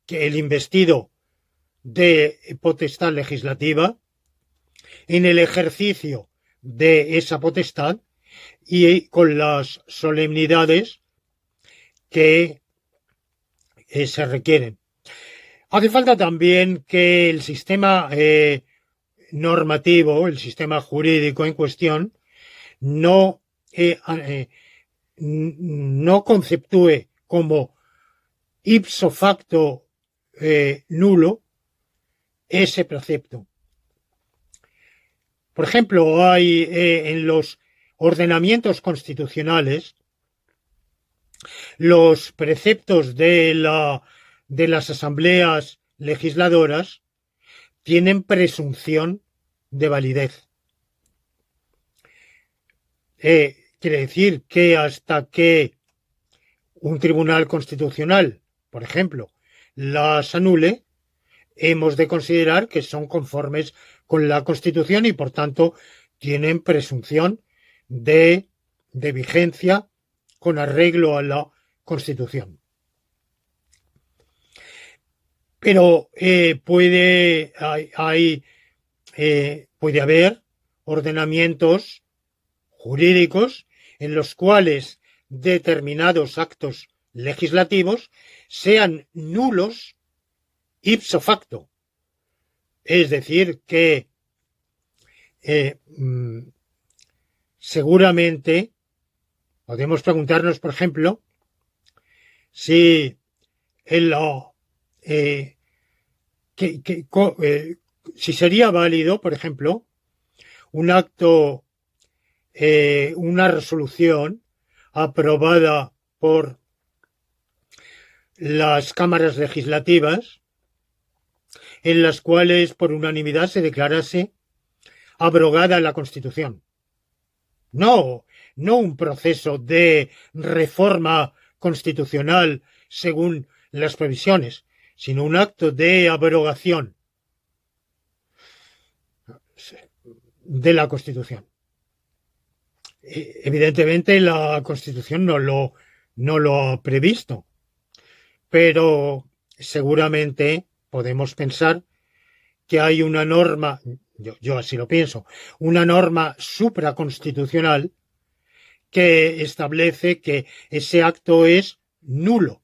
que el investido de potestad legislativa, en el ejercicio de esa potestad y con las solemnidades que se requieren. Hace falta también que el sistema normativo, el sistema jurídico en cuestión, no conceptúe como ipso facto nulo ese precepto. Por ejemplo, hay en los ordenamientos constitucionales los preceptos de las asambleas legisladoras tienen presunción de validez. quiere decir que hasta que un tribunal constitucional, por ejemplo, las anule, hemos de considerar que son conformes con la Constitución y, por tanto, tienen presunción de vigencia con arreglo a la Constitución. Pero puede haber ordenamientos jurídicos en los cuales determinados actos legislativos sean nulos ipso facto. Es decir, que seguramente podemos preguntarnos, por ejemplo, si si sería válido, por ejemplo, un acto, una resolución aprobada por las cámaras legislativas en las cuales por unanimidad se declarase abrogada la Constitución. No un proceso de reforma constitucional según las previsiones, sino un acto de abrogación de la Constitución. Evidentemente la Constitución no lo ha previsto, pero seguramente podemos pensar que hay una norma, yo así lo pienso, una norma supraconstitucional que establece que ese acto es nulo.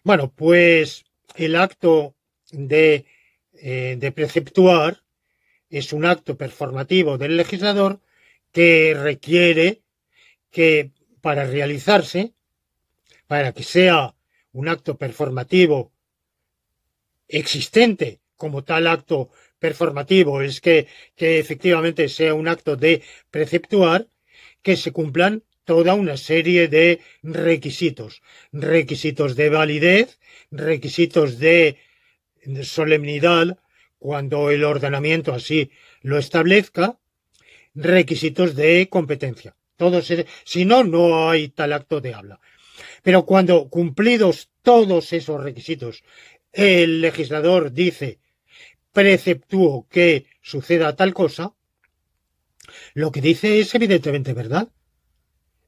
Bueno, pues el acto de preceptuar es un acto performativo del legislador que requiere que para realizarse, para que sea un acto performativo existente como tal acto performativo, es que efectivamente sea un acto de preceptuar, que se cumplan toda una serie de requisitos de validez, requisitos de solemnidad, cuando el ordenamiento así lo establezca, requisitos de competencia. Si no, no hay tal acto de habla. Pero cuando cumplidos todos esos requisitos, el legislador dice, preceptúo que suceda tal cosa, lo que dice es evidentemente verdad.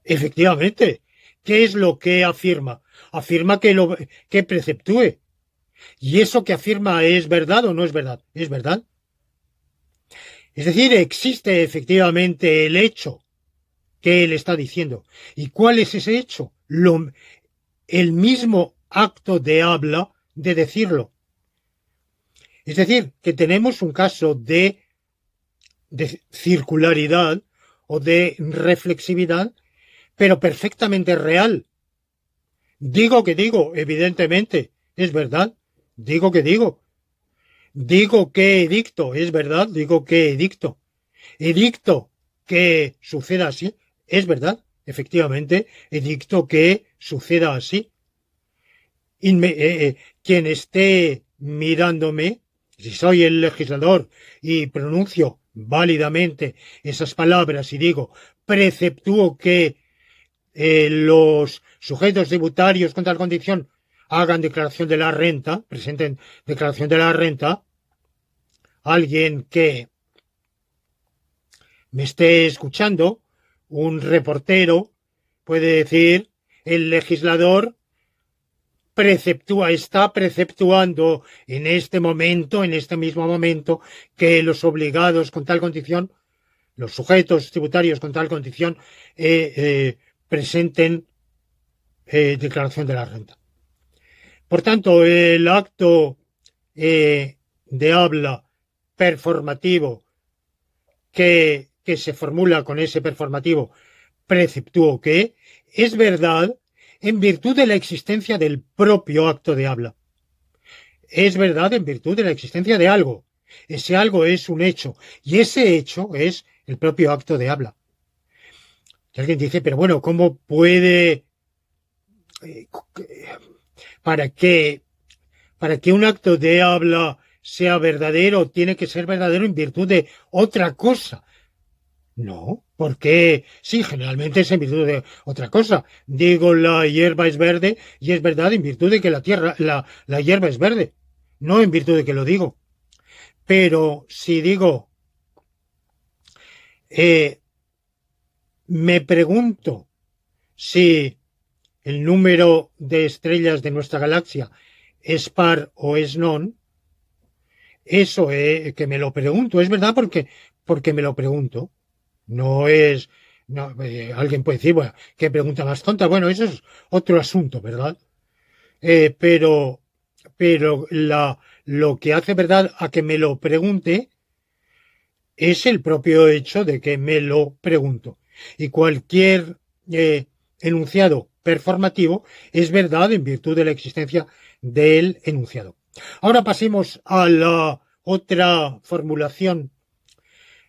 Efectivamente, ¿qué es lo que afirma? Afirma que preceptúe. ¿Y eso que afirma es verdad o no es verdad? Es verdad. Es decir, existe efectivamente el hecho que él está diciendo. ¿Y cuál es ese hecho? El mismo acto de habla de decirlo. Es decir, que tenemos un caso de circularidad o de reflexividad, pero perfectamente real. Digo que digo, evidentemente, es verdad. Digo que digo. Digo que edicto, es verdad, digo que edicto. Edicto que suceda así, es verdad, efectivamente, edicto que suceda así. Quien esté mirándome, si soy el legislador y pronuncio válidamente esas palabras y digo, preceptúo que los sujetos tributarios con tal condición hagan declaración de la renta, presenten declaración de la renta, alguien que me esté escuchando, un reportero, puede decir, el legislador está preceptuando en este momento, en este mismo momento, que los obligados con tal condición, los sujetos tributarios con tal condición, presenten declaración de la renta. Por tanto, el acto de habla performativo que se formula con ese performativo preceptúo que es verdad en virtud de la existencia del propio acto de habla. Es verdad en virtud de la existencia de algo. Ese algo es un hecho y ese hecho es el propio acto de habla. Y alguien dice, pero bueno, ¿cómo puede para que un acto de habla sea verdadero, tiene que ser verdadero en virtud de otra cosa? No, porque sí, generalmente es en virtud de otra cosa. Digo la hierba es verde y es verdad en virtud de que la hierba es verde, no en virtud de que lo digo. Pero si digo, eh, me pregunto si el número de estrellas de nuestra galaxia es par o es non, eso es que me lo pregunto, es verdad porque me lo pregunto. No es, no, alguien puede decir, bueno, qué pregunta más tonta. Bueno, eso es otro asunto, ¿verdad? Pero lo que hace verdad a que me lo pregunte es el propio hecho de que me lo pregunto. Y cualquier enunciado performativo es verdad en virtud de la existencia del enunciado. Ahora pasemos a la otra formulación,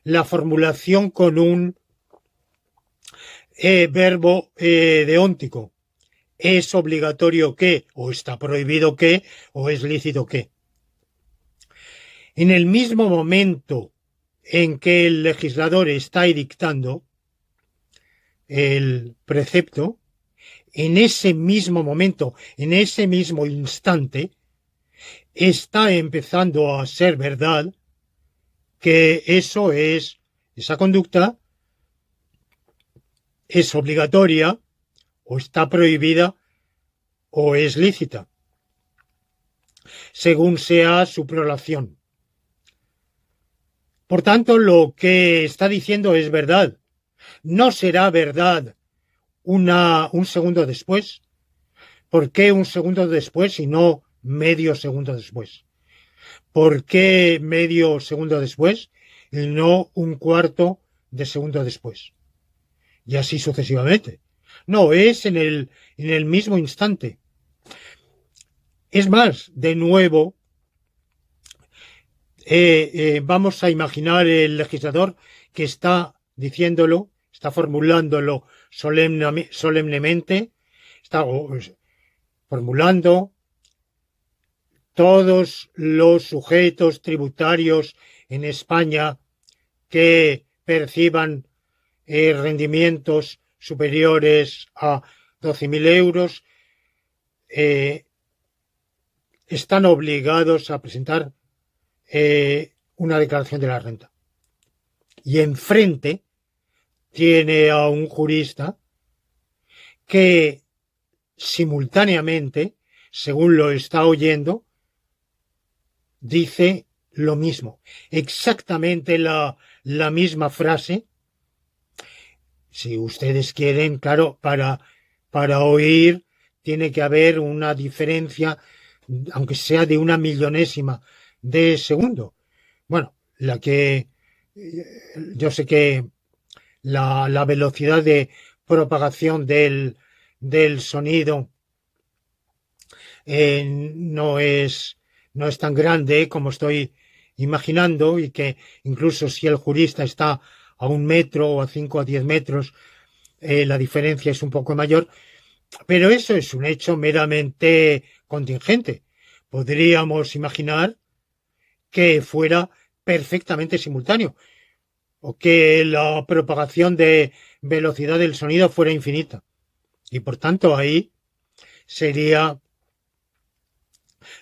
la formulación con un verbo deóntico. ¿Es obligatorio que, o está prohibido que, o es lícito que? En el mismo momento en que el legislador está dictando el precepto, en ese mismo momento, en ese mismo instante, está empezando a ser verdad que esa conducta es obligatoria o está prohibida o es lícita, según sea su prolación. Por tanto, lo que está diciendo es verdad. No será verdad un segundo después. ¿Por qué un segundo después y no medio segundo después? ¿Por qué medio segundo después y no un cuarto de segundo después? Y así sucesivamente. No, es en el mismo instante. Es más, de nuevo, vamos a imaginar el legislador que está diciéndolo, está formulándolo solemnemente, está formulando todos los sujetos tributarios en España que perciban rendimientos superiores a 12.000 euros están obligados a presentar una declaración de la renta. Y enfrente tiene a un jurista que simultáneamente, según lo está oyendo, dice lo mismo, exactamente la misma frase. Si ustedes quieren, claro, para oír tiene que haber una diferencia, aunque sea de una millonésima de segundo. Bueno, yo sé que la velocidad de propagación del sonido no es tan grande como estoy imaginando y que incluso si el jurista está a 1 metro o a 5 o a 10 metros, la diferencia es un poco mayor, pero eso es un hecho meramente contingente. Podríamos imaginar que fuera perfectamente simultáneo o que la propagación de velocidad del sonido fuera infinita. Y por tanto ahí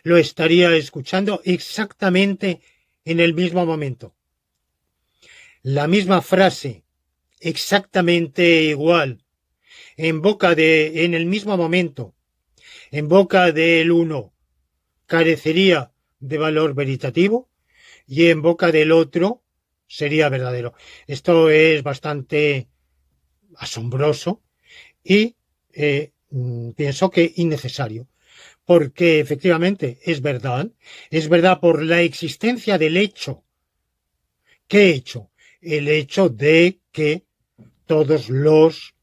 lo estaría escuchando exactamente en el mismo momento. La misma frase, exactamente igual, en el mismo momento, en boca del uno, carecería de valor veritativo y en boca del otro sería verdadero. Esto es bastante asombroso y pienso que innecesario, porque efectivamente es verdad por la existencia del hecho. ¿Qué hecho? El hecho de que todos los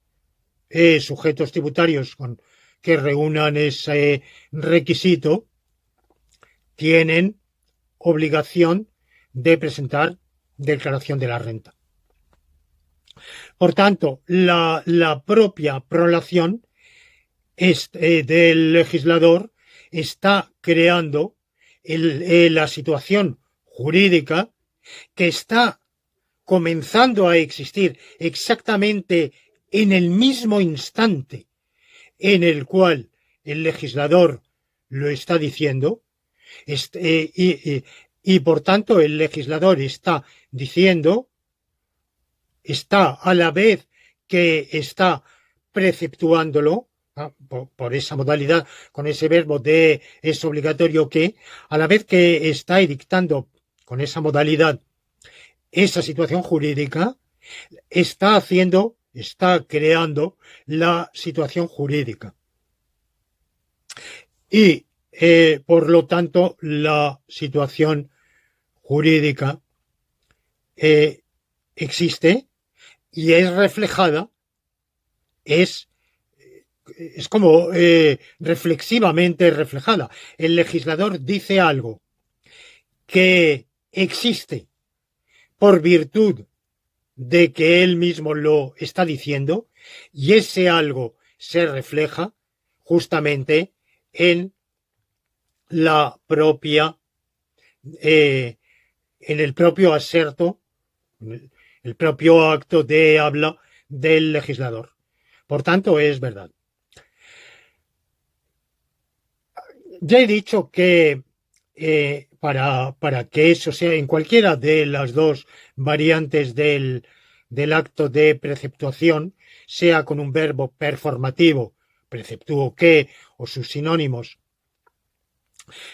sujetos tributarios que reúnan ese requisito tienen obligación de presentar declaración de la renta. Por tanto, la propia prolación del legislador está creando la situación jurídica que está comenzando a existir exactamente en el mismo instante en el cual el legislador lo está diciendo, y por tanto el legislador está diciendo, está a la vez que está preceptuándolo, por esa modalidad, con ese verbo de es obligatorio que, a la vez que está dictando con esa modalidad esa situación jurídica, está creando la situación jurídica. Y, por lo tanto, la situación jurídica existe y es reflejada, es como reflexivamente reflejada. El legislador dice algo que existe por virtud de que él mismo lo está diciendo, y ese algo se refleja justamente en la propia, en el propio aserto, el propio acto de habla del legislador. Por tanto, es verdad. Ya he dicho que para que eso sea en cualquiera de las dos variantes del acto de preceptuación, sea con un verbo performativo, preceptúo que, o sus sinónimos,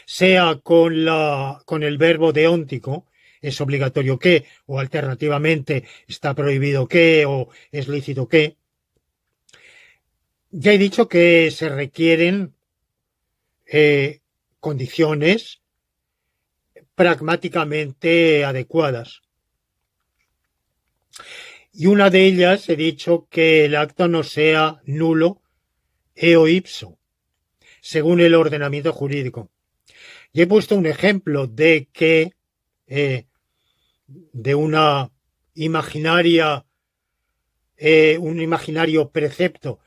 sea con el verbo deóntico, es obligatorio que, o alternativamente está prohibido que, o es lícito que. Ya he dicho que se requieren condiciones pragmáticamente adecuadas. Y una de ellas he dicho que el acto no sea nulo eo ipso, según el ordenamiento jurídico. Y he puesto un ejemplo de que de una imaginaria un imaginario precepto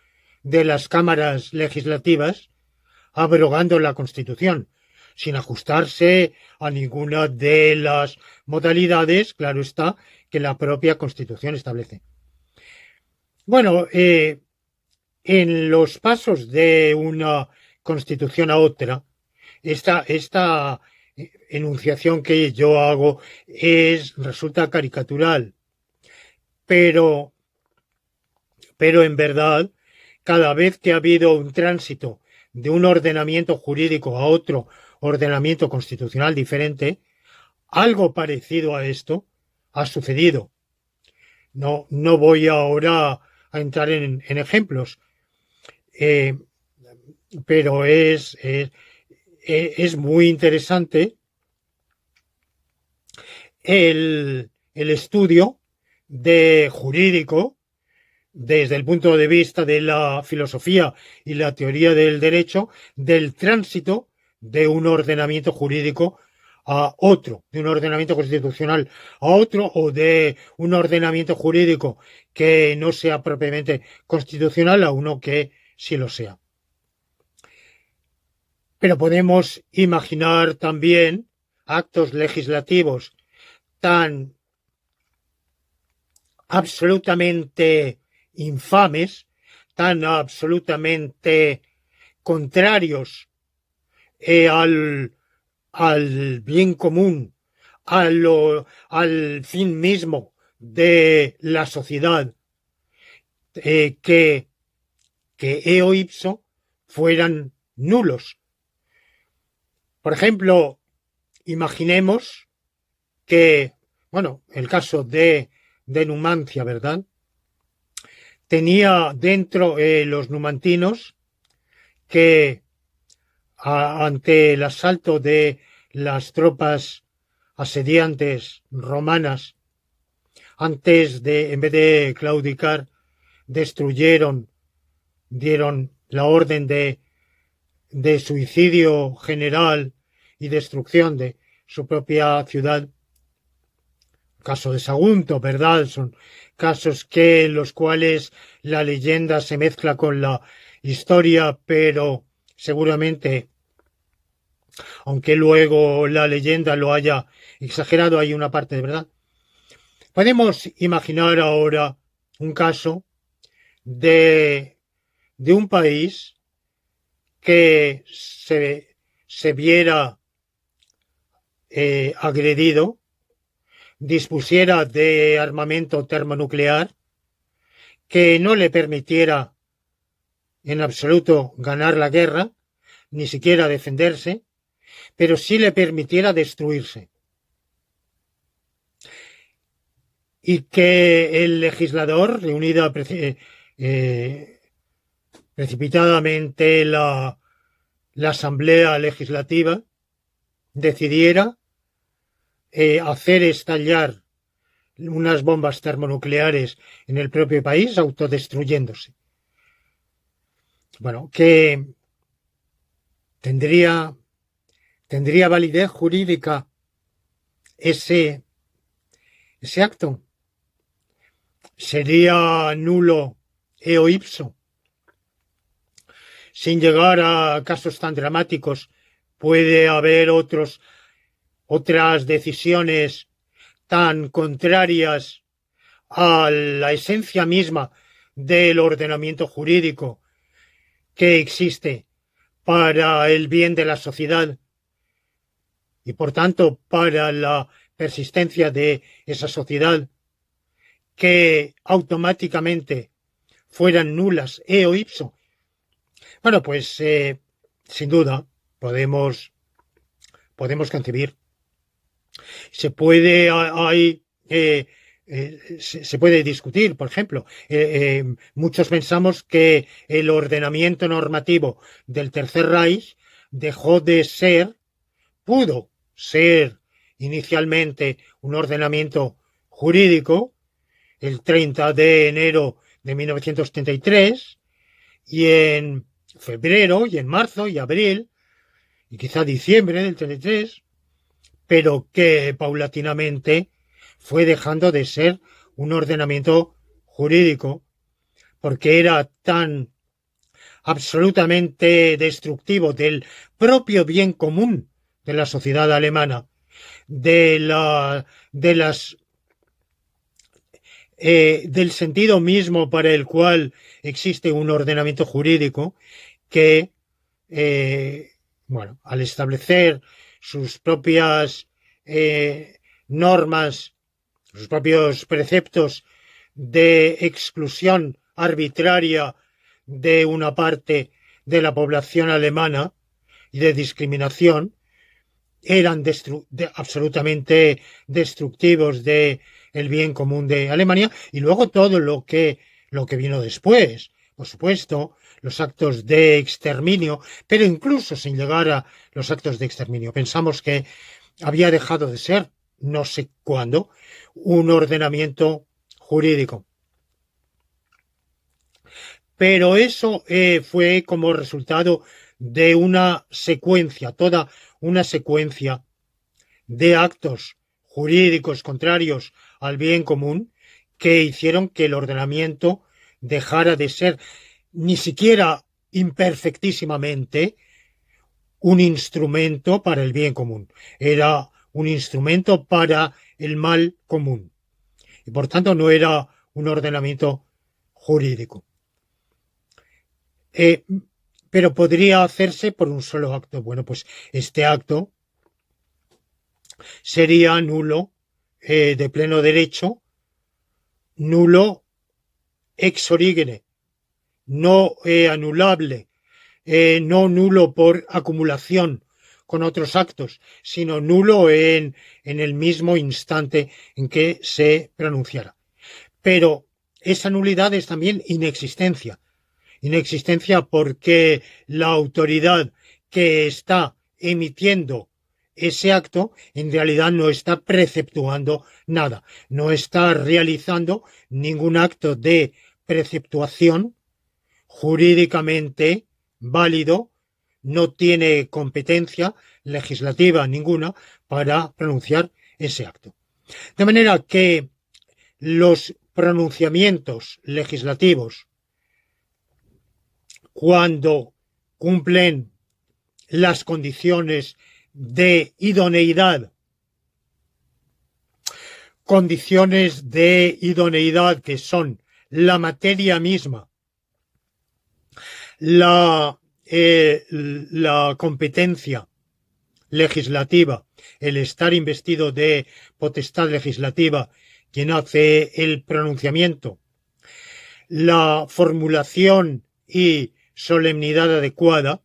de las cámaras legislativas abrogando la Constitución, sin ajustarse a ninguna de las modalidades, claro está, que la propia Constitución establece. Bueno, en los pasos de una Constitución a otra, esta enunciación que yo hago resulta caricatural, pero en verdad, cada vez que ha habido un tránsito de un ordenamiento jurídico a otro ordenamiento constitucional diferente, algo parecido a esto ha sucedido. No voy ahora a entrar en ejemplos, pero es muy interesante el estudio de jurídico desde el punto de vista de la filosofía y la teoría del derecho, del tránsito de un ordenamiento jurídico a otro, de un ordenamiento constitucional a otro, o de un ordenamiento jurídico que no sea propiamente constitucional a uno que sí lo sea. Pero podemos imaginar también actos legislativos tan absolutamente infames, tan absolutamente contrarios al bien común, al fin mismo de la sociedad, que eo ipso fueran nulos. Por ejemplo, imaginemos que, bueno, el caso de Numancia, ¿verdad? Tenía dentro los numantinos que ante el asalto de las tropas asediantes romanas, en vez de claudicar, dieron la orden de suicidio general y destrucción de su propia ciudad. Caso de Sagunto, ¿verdad? Son casos en los cuales la leyenda se mezcla con la historia, pero seguramente, aunque luego la leyenda lo haya exagerado, hay una parte de verdad. Podemos imaginar ahora un caso de un país que se viera agredido, dispusiera de armamento termonuclear, que no le permitiera en absoluto ganar la guerra, ni siquiera defenderse, pero sí le permitiera destruirse. Y que el legislador, reunida precipitadamente la Asamblea Legislativa, decidiera hacer estallar unas bombas termonucleares en el propio país, autodestruyéndose. Bueno, que tendría validez jurídica ese acto. Sería nulo eo ipso. Sin llegar a casos tan dramáticos, puede haber otras decisiones tan contrarias a la esencia misma del ordenamiento jurídico que existe para el bien de la sociedad y por tanto para la persistencia de esa sociedad, que automáticamente fueran nulas eo ipso. Bueno, pues sin duda podemos concebir. Se puede se puede discutir, por ejemplo. Muchos pensamos que el ordenamiento normativo del Tercer Reich pudo ser inicialmente un ordenamiento jurídico el 30 de enero de 1933, y en febrero y en marzo y abril y quizá diciembre del 33, pero que paulatinamente fue dejando de ser un ordenamiento jurídico porque era tan absolutamente destructivo del propio bien común de la sociedad alemana, del sentido mismo para el cual existe un ordenamiento jurídico, que bueno, al establecer sus propias normas, sus propios preceptos de exclusión arbitraria de una parte de la población alemana y de discriminación, eran absolutamente destructivos de el bien común de Alemania, y luego todo lo que vino después, por supuesto, los actos de exterminio, pero incluso sin llegar a los actos de exterminio. Pensamos que había dejado de ser, no sé cuándo, un ordenamiento jurídico. Pero eso fue como resultado de una secuencia, toda una secuencia de actos jurídicos contrarios al bien común, que hicieron que el ordenamiento dejara de ser ni siquiera imperfectísimamente un instrumento para el bien común. Era un instrumento para el mal común. Y por tanto no era un ordenamiento jurídico. Pero podría hacerse por un solo acto. Bueno, pues este acto sería nulo de pleno derecho, nulo ex origine, no anulable, no nulo por acumulación con otros actos, sino nulo en el mismo instante en que se pronunciara. Pero esa nulidad es también inexistencia. Inexistencia porque la autoridad que está emitiendo ese acto en realidad no está preceptuando nada, no está realizando ningún acto de preceptuación jurídicamente válido, no tiene competencia legislativa ninguna para pronunciar ese acto. De manera que los pronunciamientos legislativos, cuando cumplen las condiciones de idoneidad, condiciones de idoneidad que son la materia misma, la competencia legislativa, el estar investido de potestad legislativa, quien hace el pronunciamiento, la formulación y solemnidad adecuada,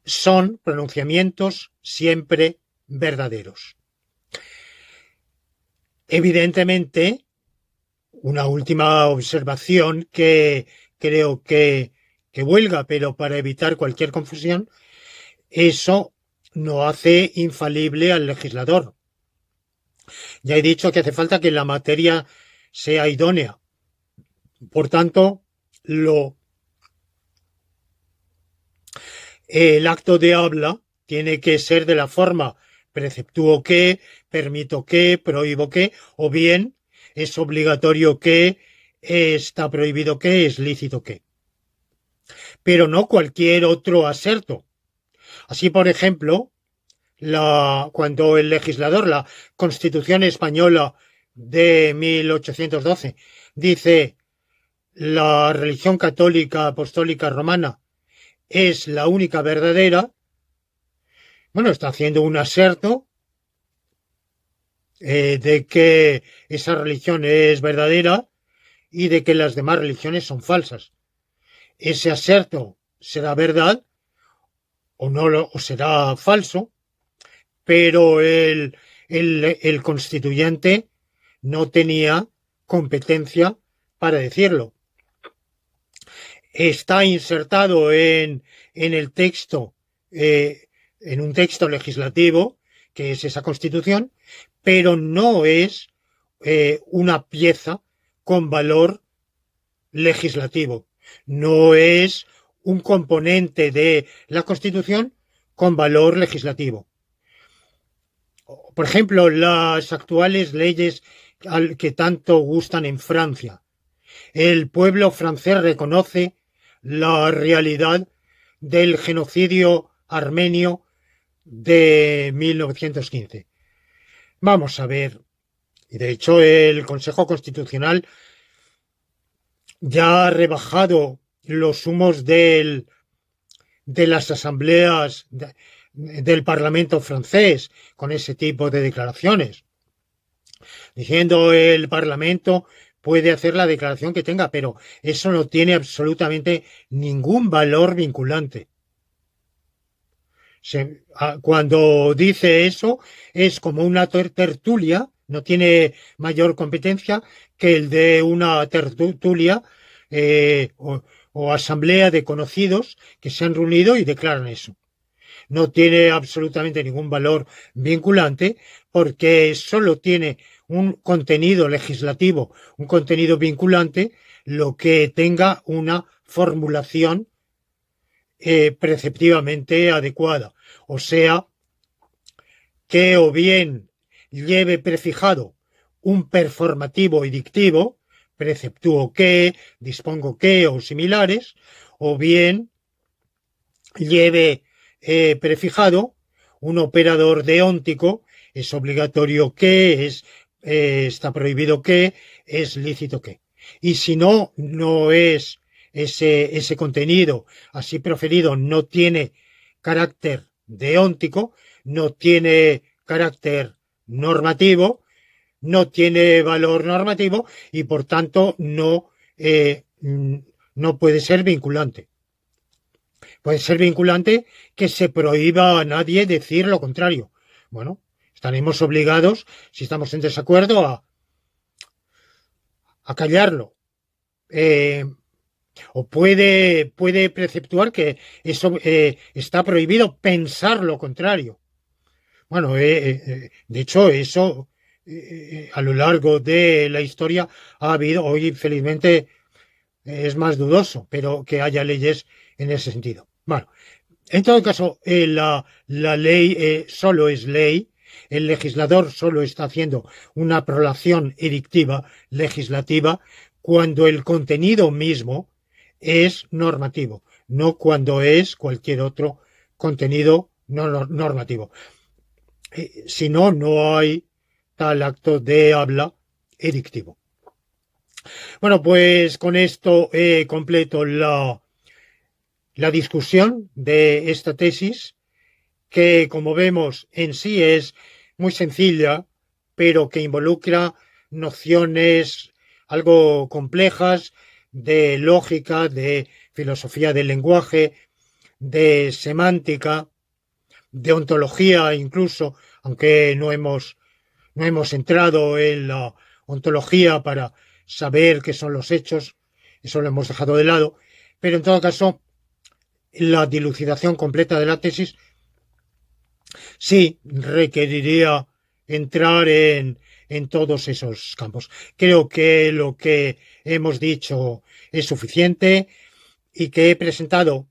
son pronunciamientos siempre verdaderos. Evidentemente, una última observación que creo que huelga, pero para evitar cualquier confusión, eso no hace infalible al legislador. Ya he dicho que hace falta que la materia sea idónea. Por tanto, el acto de habla tiene que ser de la forma preceptúo que, permito que, prohíbo que, o bien es obligatorio que, está prohibido que, es lícito que. Pero no cualquier otro aserto. Así, por ejemplo, cuando el legislador, la Constitución española de 1812, dice la religión católica apostólica romana es la única verdadera, bueno, está haciendo un aserto de que esa religión es verdadera y de que las demás religiones son falsas. Ese aserto será verdad o no o será falso, pero el constituyente no tenía competencia para decirlo. Está insertado en el texto, en un texto legislativo, que es esa Constitución, pero no es una pieza con valor legislativo. No es un componente de la Constitución con valor legislativo. Por ejemplo, las actuales leyes que tanto gustan en Francia. El pueblo francés reconoce la realidad del genocidio armenio de 1915. Vamos a ver, y de hecho el Consejo Constitucional ya ha rebajado los humos de las asambleas del Parlamento francés con ese tipo de declaraciones, diciendo el Parlamento puede hacer la declaración que tenga, pero eso no tiene absolutamente ningún valor vinculante. Cuando dice eso es como una tertulia, no tiene mayor competencia que el de una tertulia o asamblea de conocidos que se han reunido y declaran eso. No tiene absolutamente ningún valor vinculante porque solo tiene un contenido legislativo, un contenido vinculante, lo que tenga una formulación preceptivamente adecuada. O sea, que o bien lleve prefijado un performativo y dictivo, preceptúo que, dispongo que o similares, o bien lleve prefijado un operador deóntico, es obligatorio que, está prohibido que, es lícito que. Y si no, no es ese contenido así proferido, no tiene carácter deóntico, no tiene carácter normativo, no tiene valor normativo y por tanto no puede ser vinculante. Puede ser vinculante que se prohíba a nadie decir lo contrario. Bueno, estaremos obligados, si estamos en desacuerdo, a callarlo. O puede preceptuar que eso está prohibido pensar lo contrario. Bueno, de hecho, eso a lo largo de la historia ha habido, hoy felizmente es más dudoso, pero que haya leyes en ese sentido. Bueno, en todo caso, la ley solo es ley, el legislador solo está haciendo una prolación edictiva, legislativa, cuando el contenido mismo es normativo, no cuando es cualquier otro contenido no normativo. Si no, no hay tal acto de habla erictivo. Bueno, pues con esto completo la discusión de esta tesis, que como vemos en sí es muy sencilla, pero que involucra nociones algo complejas de lógica, de filosofía del lenguaje, de semántica, de ontología incluso, aunque no hemos entrado en la ontología para saber qué son los hechos, eso lo hemos dejado de lado, pero en todo caso, la dilucidación completa de la tesis sí requeriría entrar en todos esos campos. Creo que lo que hemos dicho es suficiente y que he presentado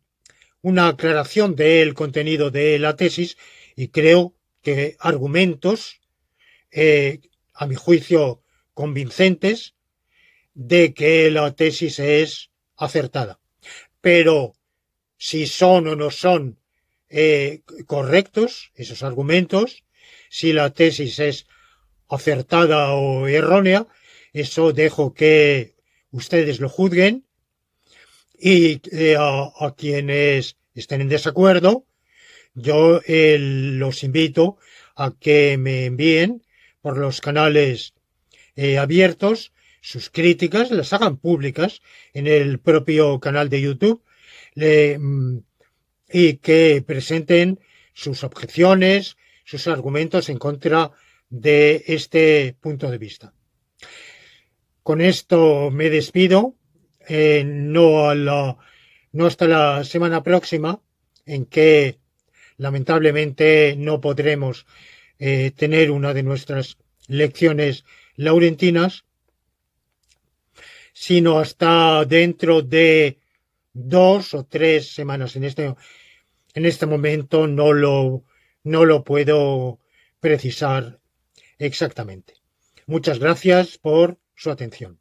una aclaración del contenido de la tesis y creo que argumentos, a mi juicio, convincentes de que la tesis es acertada. Pero si son o no son correctos esos argumentos, si la tesis es acertada o errónea, eso dejo que ustedes lo juzguen y a quienes estén en desacuerdo, yo los invito a que me envíen por los canales abiertos sus críticas, las hagan públicas en el propio canal de YouTube y que presenten sus objeciones, sus argumentos en contra de este punto de vista. Con esto me despido, no hasta la semana próxima, en que lamentablemente no podremos tener una de nuestras lecciones laurentinas, sino hasta dentro de 2 o 3 semanas. En este momento no lo puedo precisar exactamente. Muchas gracias por su atención.